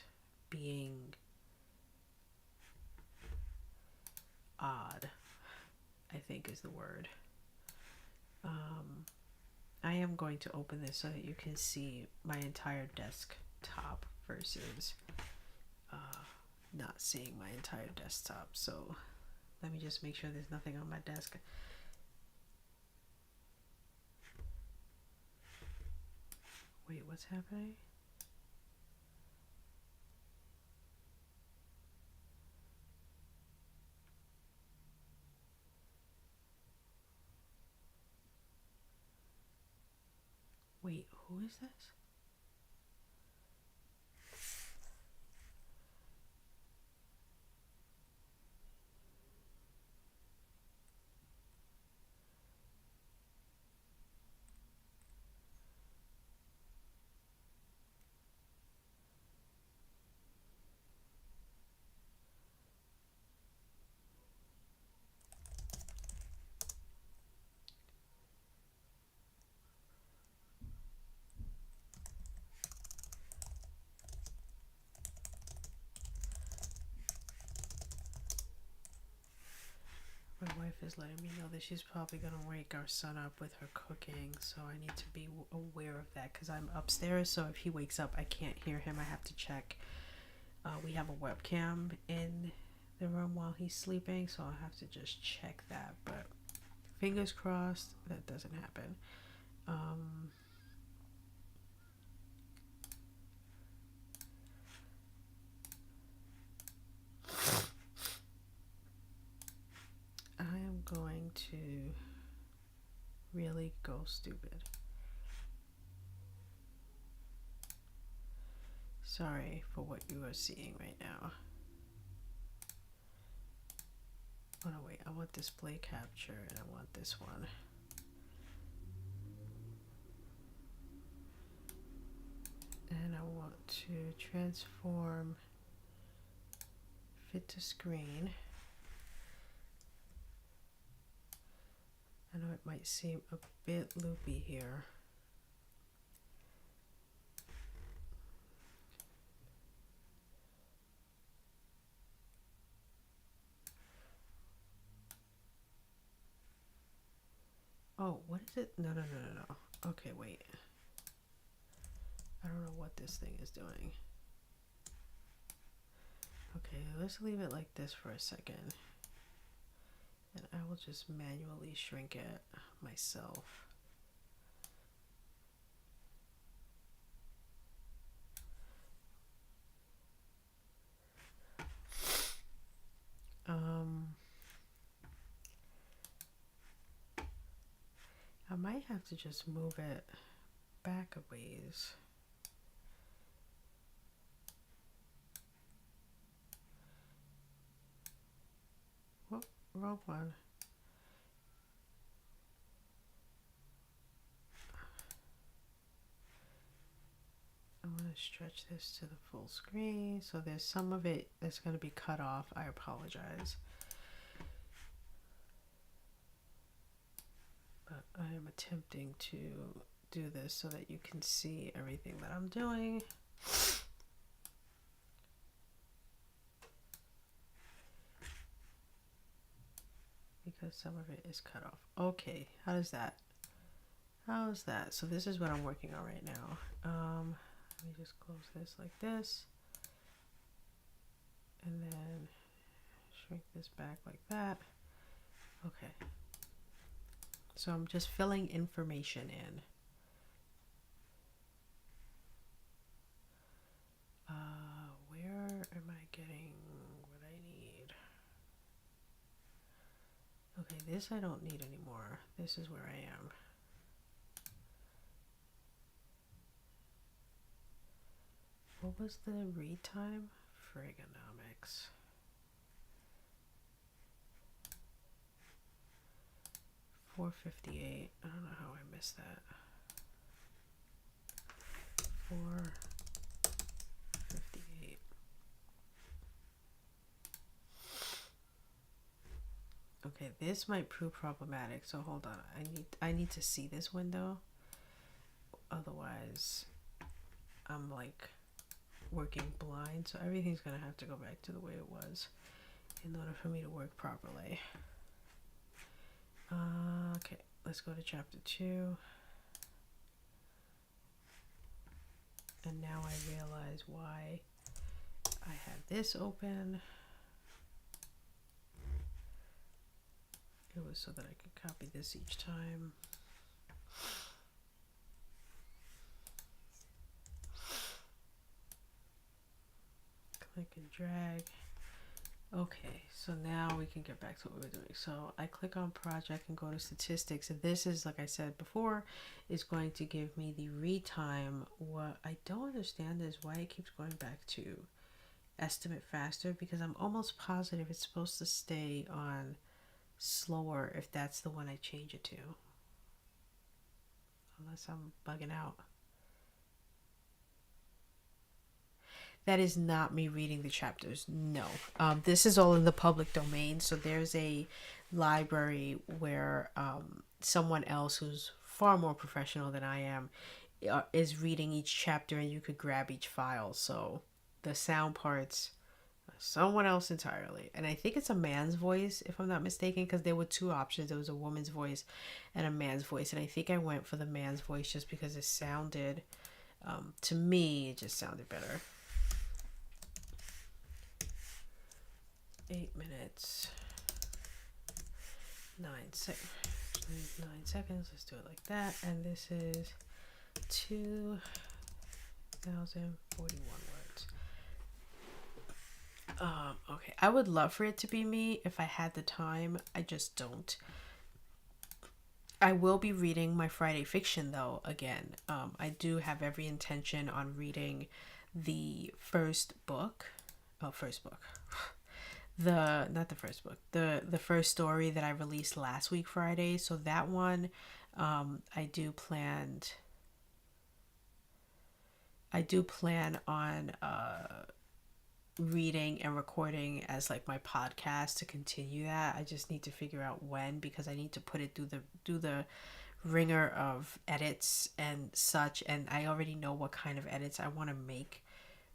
being odd, I think is the word. I am going to open this so that you can see my entire desktop versus not seeing my entire desktop. So let me just make sure there's nothing on my desk. Wait, what's happening? Wait, who is this? My wife is letting me know that she's probably going to wake our son up with her cooking, so I need to be aware of that because I'm upstairs, so if he wakes up, I can't hear him. I have to check. We have a webcam in the room while he's sleeping, so I'll have to just check that, but fingers crossed that doesn't happen. I am going to really go stupid. Sorry for what you are seeing right now. Oh no, wait, I want display capture and I want this one. And I want to transform fit to screen. I know it might seem a bit loopy here. Oh, what is it? No. Okay, wait. I don't know what this thing is doing. Okay, let's leave it like this for a second. And I will just manually shrink it myself. I might have to just move it back a ways. Whoop, wrong one. I want to to stretch this to the full screen. So there's some of it that's going to be cut off. I apologize. But I am attempting to do this so that you can see everything that I'm doing. Because some of it is cut off. Okay, how's that? How's that? So this is what I'm working on right now. Let me just close this like this. And then shrink this back like that. Okay. So I'm just filling information in. Where am I getting what I need? Okay, this I don't need anymore. This is where I am. What was the read time? Frigonomics. 458. I don't know how I missed that. 458. Okay, this might prove problematic. So hold on. I need to see this window. Otherwise, I'm like working blind. So everything's gonna have to go back to the way it was in order for me to work properly. Okay, let's go to chapter 2. And now I realize why I had this open. It was so that I could copy this each time. Click and drag. Okay, so now we can get back to what we're doing. So I click on project and go to statistics. And this is, like I said before, is going to give me the read time. What I don't understand is why it keeps going back to estimate faster, because I'm almost positive it's supposed to stay on slower if that's the one I change it to. Unless I'm bugging out. That is not me reading the chapters. No. This is all in the public domain. So there's a library where someone else who's far more professional than I am is reading each chapter, and you could grab each file. So the sound parts, someone else entirely. And I think it's a man's voice, if I'm not mistaken, because there were two options. There was a woman's voice and a man's voice. And I think I went for the man's voice just because it sounded, to me, it just sounded better. 8 minutes, 9 seconds. Let's do it like that. And this is 2,041 words. Okay, I would love for it to be me if I had the time. I just don't. I will be reading my Friday fiction though again. I do have every intention on reading the first book. The first story that I released last week Friday. So that one, I do plan on reading and recording as like my podcast to continue that. I just need to figure out when, because I need to put it through the ringer of edits and such, and I already know what kind of edits I want to make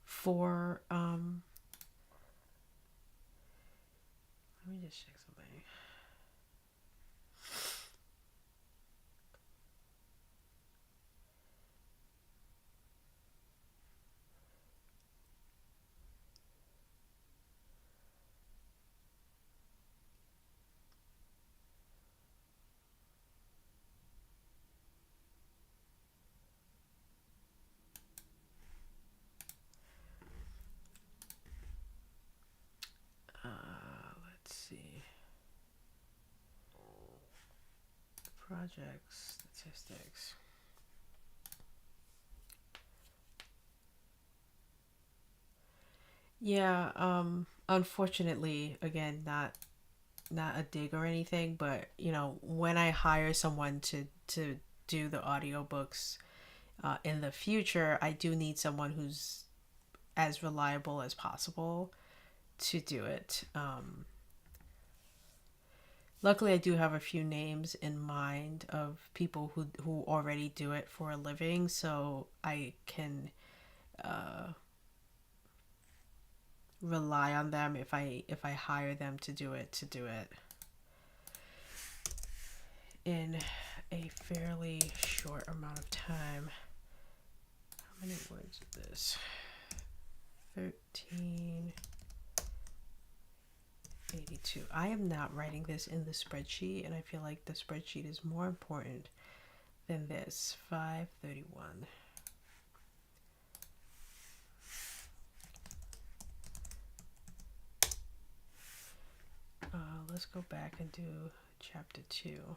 for let me just check something. Let's see. Projects, statistics. Yeah, unfortunately, again, not a dig or anything, but you know, when I hire someone to do the audiobooks, In the future, I do need someone who's as reliable as possible to do it. Luckily, I do have a few names in mind of people who already do it for a living, so I can rely on them if I hire them to do it in a fairly short amount of time. How many words is this? 1382. I am not writing this in the spreadsheet, and I feel like the spreadsheet is more important than this. 531. Let's go back and do chapter 2.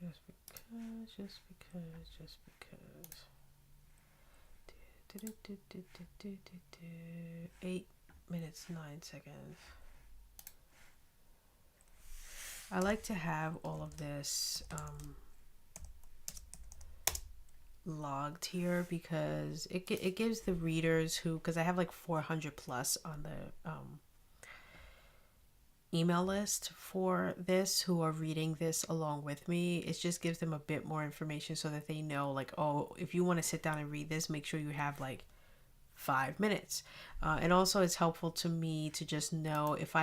Just because. 8 minutes 9 seconds. I like to have all of this logged here because it gives the readers who, because I have like 400 plus on the email list for this, who are reading this along with me. It just gives them a bit more information so that they know, like, oh, if you want to sit down and read this, make sure you have like 5 minutes. And also it's helpful to me to just know if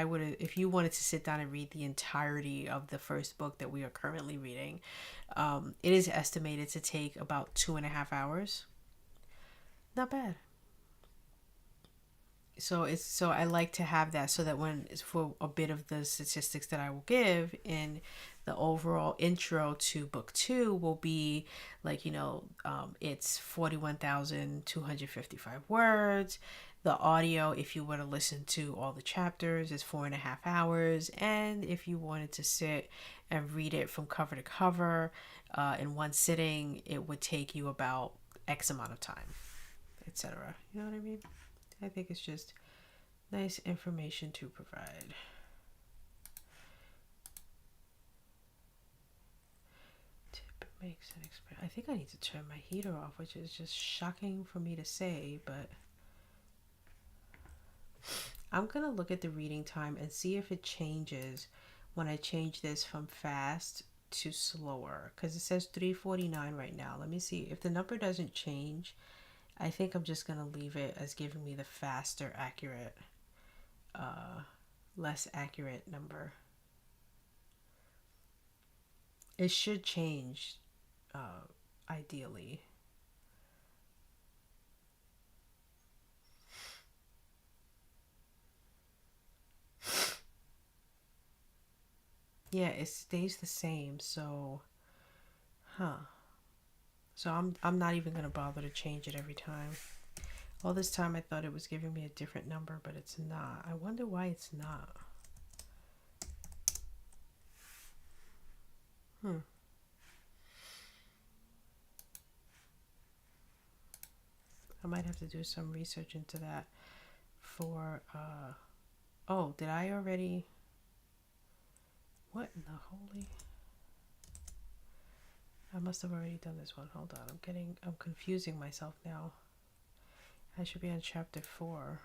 you wanted to sit down and read the entirety of the first book that we are currently reading, it is estimated to take about 2.5 hours. Not bad. So I like to have that so that when it's for a bit of the statistics that I will give in the overall intro to book 2 will be like, it's 41,255 words. The audio, if you were to listen to all the chapters, is 4.5 hours. And if you wanted to sit and read it from cover to cover in one sitting, it would take you about X amount of time, etc. You know what I mean? I think it's just nice information to provide. Tip makes an experiment. I think I need to turn my heater off, which is just shocking for me to say, but I'm going to look at the reading time and see if it changes when I change this from fast to slower, because it says 3:49 right now. Let me see. If the number doesn't change, I think I'm just going to leave it as giving me the faster, accurate, less accurate number. It should change, ideally. Yeah, it stays the same, so, So I'm not even going to bother to change it every time. All this time I thought it was giving me a different number, but it's not. I wonder why it's not. I might have to do some research into that for, oh, did I already? What in the holy? I must have already done this one. Hold on. I'm confusing myself now. I should be on chapter 4.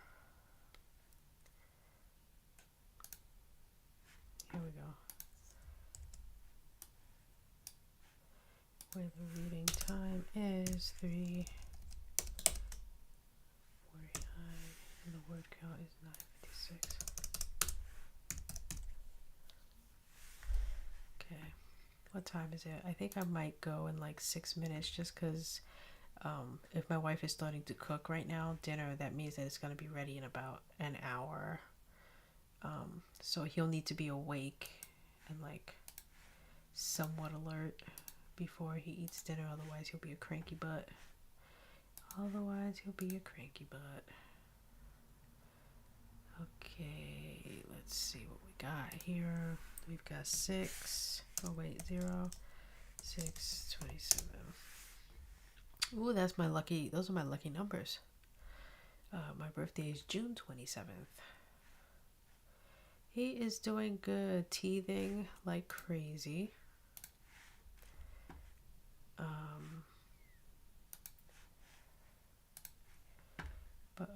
Here we go. Where the reading time is 3:49 and the word count is 9:56. Okay. What time is it? I think I might go in like 6 minutes just because if my wife is starting to cook right now, dinner, that means that it's going to be ready in about an hour. So he'll need to be awake and like somewhat alert before he eats dinner. Otherwise, he'll be a cranky butt. Okay, let's see what we got here. We've got 6. Oh, wait, 0, 6, 27. Ooh, those are my lucky numbers. My birthday is June 27th. He is doing good, teething like crazy.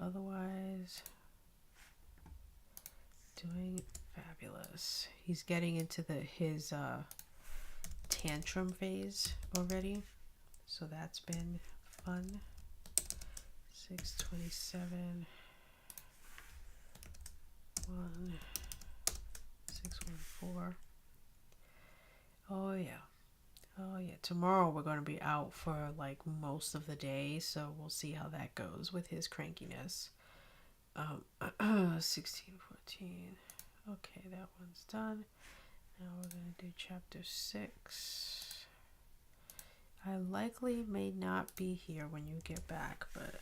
otherwise doing fabulous. He's getting into his tantrum phase already, so that's been fun. 627 614. Oh yeah. Oh yeah. Tomorrow we're going to be out for like most of the day, so we'll see how that goes with his crankiness. 1614. Okay, that one's done. Now we're going to do chapter 6. I likely may not be here when you get back, but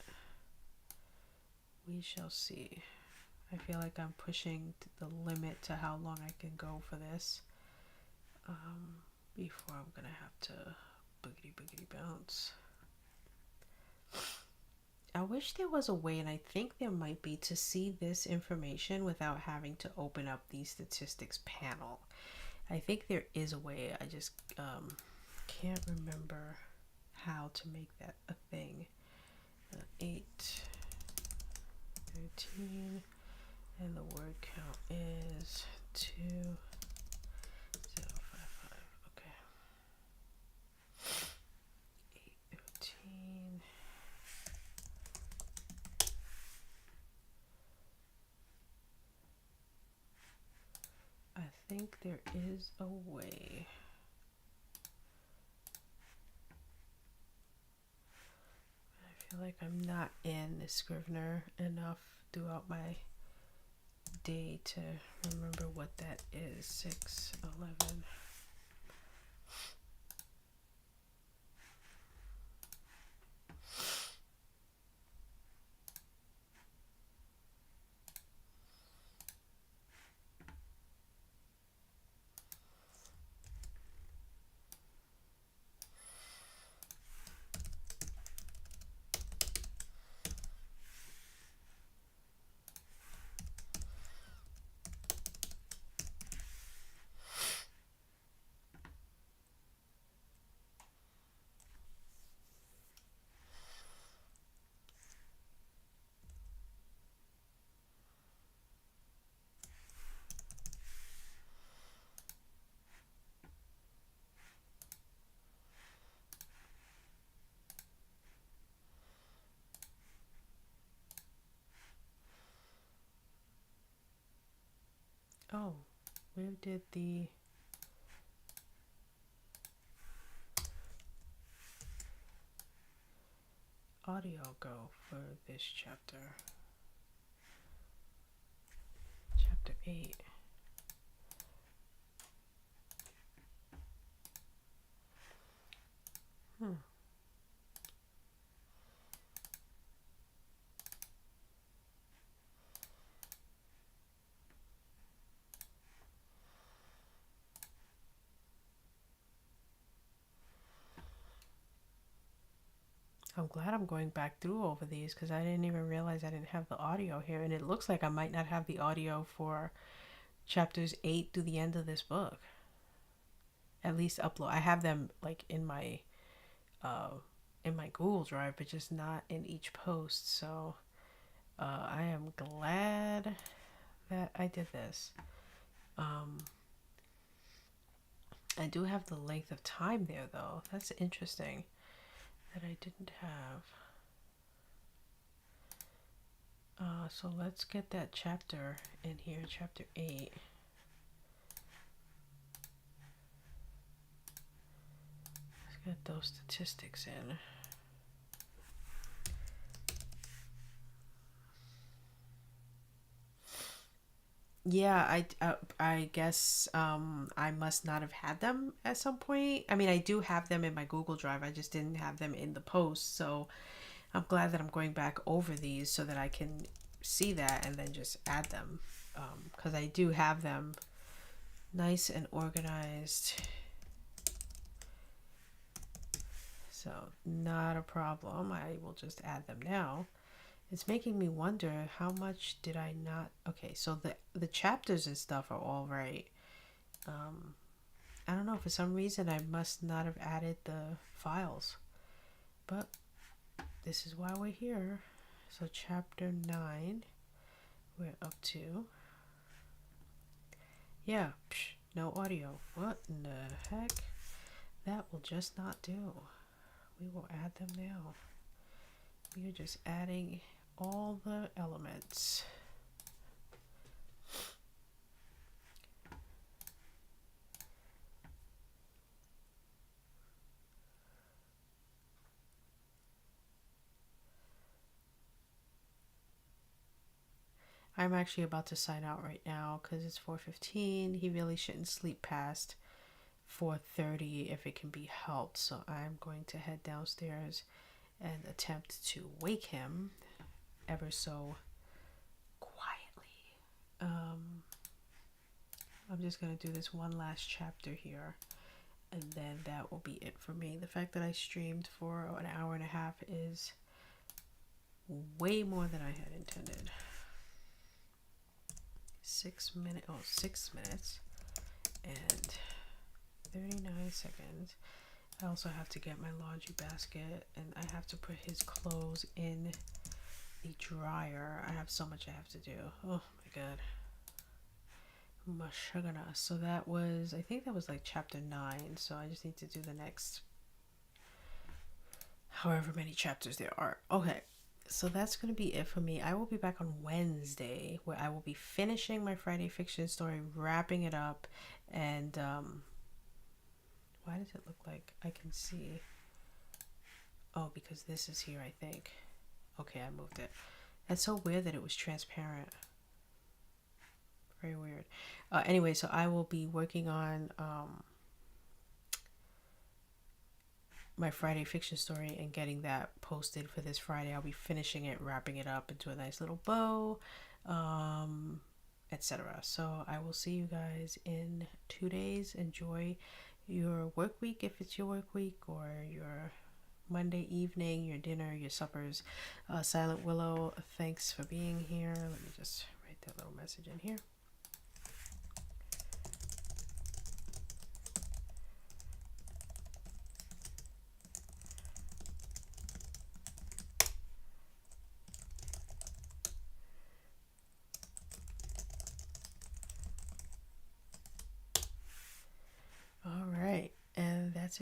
we shall see. I feel like I'm pushing the limit to how long I can go for this before I'm going to have to boogity bounce. I wish there was a way, and I think there might be, to see this information without having to open up the statistics panel. I think there is a way. I just can't remember how to make that a thing. 8, 13, and the word count is 2055. Okay. 8, 13. I think there is a way. I feel like I'm not in the Scrivener enough throughout my day to remember what that is. 6, 11. Oh, where did the audio go for this chapter? Chapter 8. I'm glad I'm going back through over these because I didn't even realize I didn't have the audio here, and it looks like I might not have the audio for chapters 8 through the end of this book. At least upload. I have them like in my Google Drive, but just not in each post. So I am glad that I did this. I do have the length of time there though. That's interesting that I didn't have. So let's get that chapter in here, chapter 8. Let's get those statistics in. Yeah, I guess I must not have had them at some point. I mean, I do have them in my Google Drive. I just didn't have them in the post. So I'm glad that I'm going back over these so that I can see that and then just add them. Because I do have them nice and organized. So not a problem. I will just add them now. It's making me wonder how much did I not... Okay, so the chapters and stuff are all right. I don't know, for some reason I must not have added the files. But this is why we're here. So chapter 9, we're up to. Yeah, no audio. What in the heck? That will just not do. We will add them now. We are just adding all the elements. I'm actually about to sign out right now because it's 4:15. He really shouldn't sleep past 4:30 if it can be helped. So I'm going to head downstairs and attempt to wake him ever so quietly. I'm just going to do this one last chapter here, and then that will be it for me. The fact that I streamed for an hour and a half is way more than I had intended. 6 minutes and 39 seconds. I also have to get my laundry basket, and I have to put his clothes in the dryer. I have so much I have to do. Oh my god. Mashagana. So that was, I think that was like chapter 9. So I just need to do the next however many chapters there are. Okay. So that's going to be it for me. I will be back on Wednesday where I will be finishing my Friday fiction story, wrapping it up, and why does it look like I can see? Oh, because this is here, I think. Okay, I moved it. That's so weird that it was transparent. Very weird. Anyway, so I will be working on my Friday fiction story and getting that posted for this Friday. I'll be finishing it, wrapping it up into a nice little bow, etc. So I will see you guys in 2 days. Enjoy your work week if it's your work week, or your Monday evening, your dinner, your suppers. Silent Willow, thanks for being here. Let me just write that little message in here.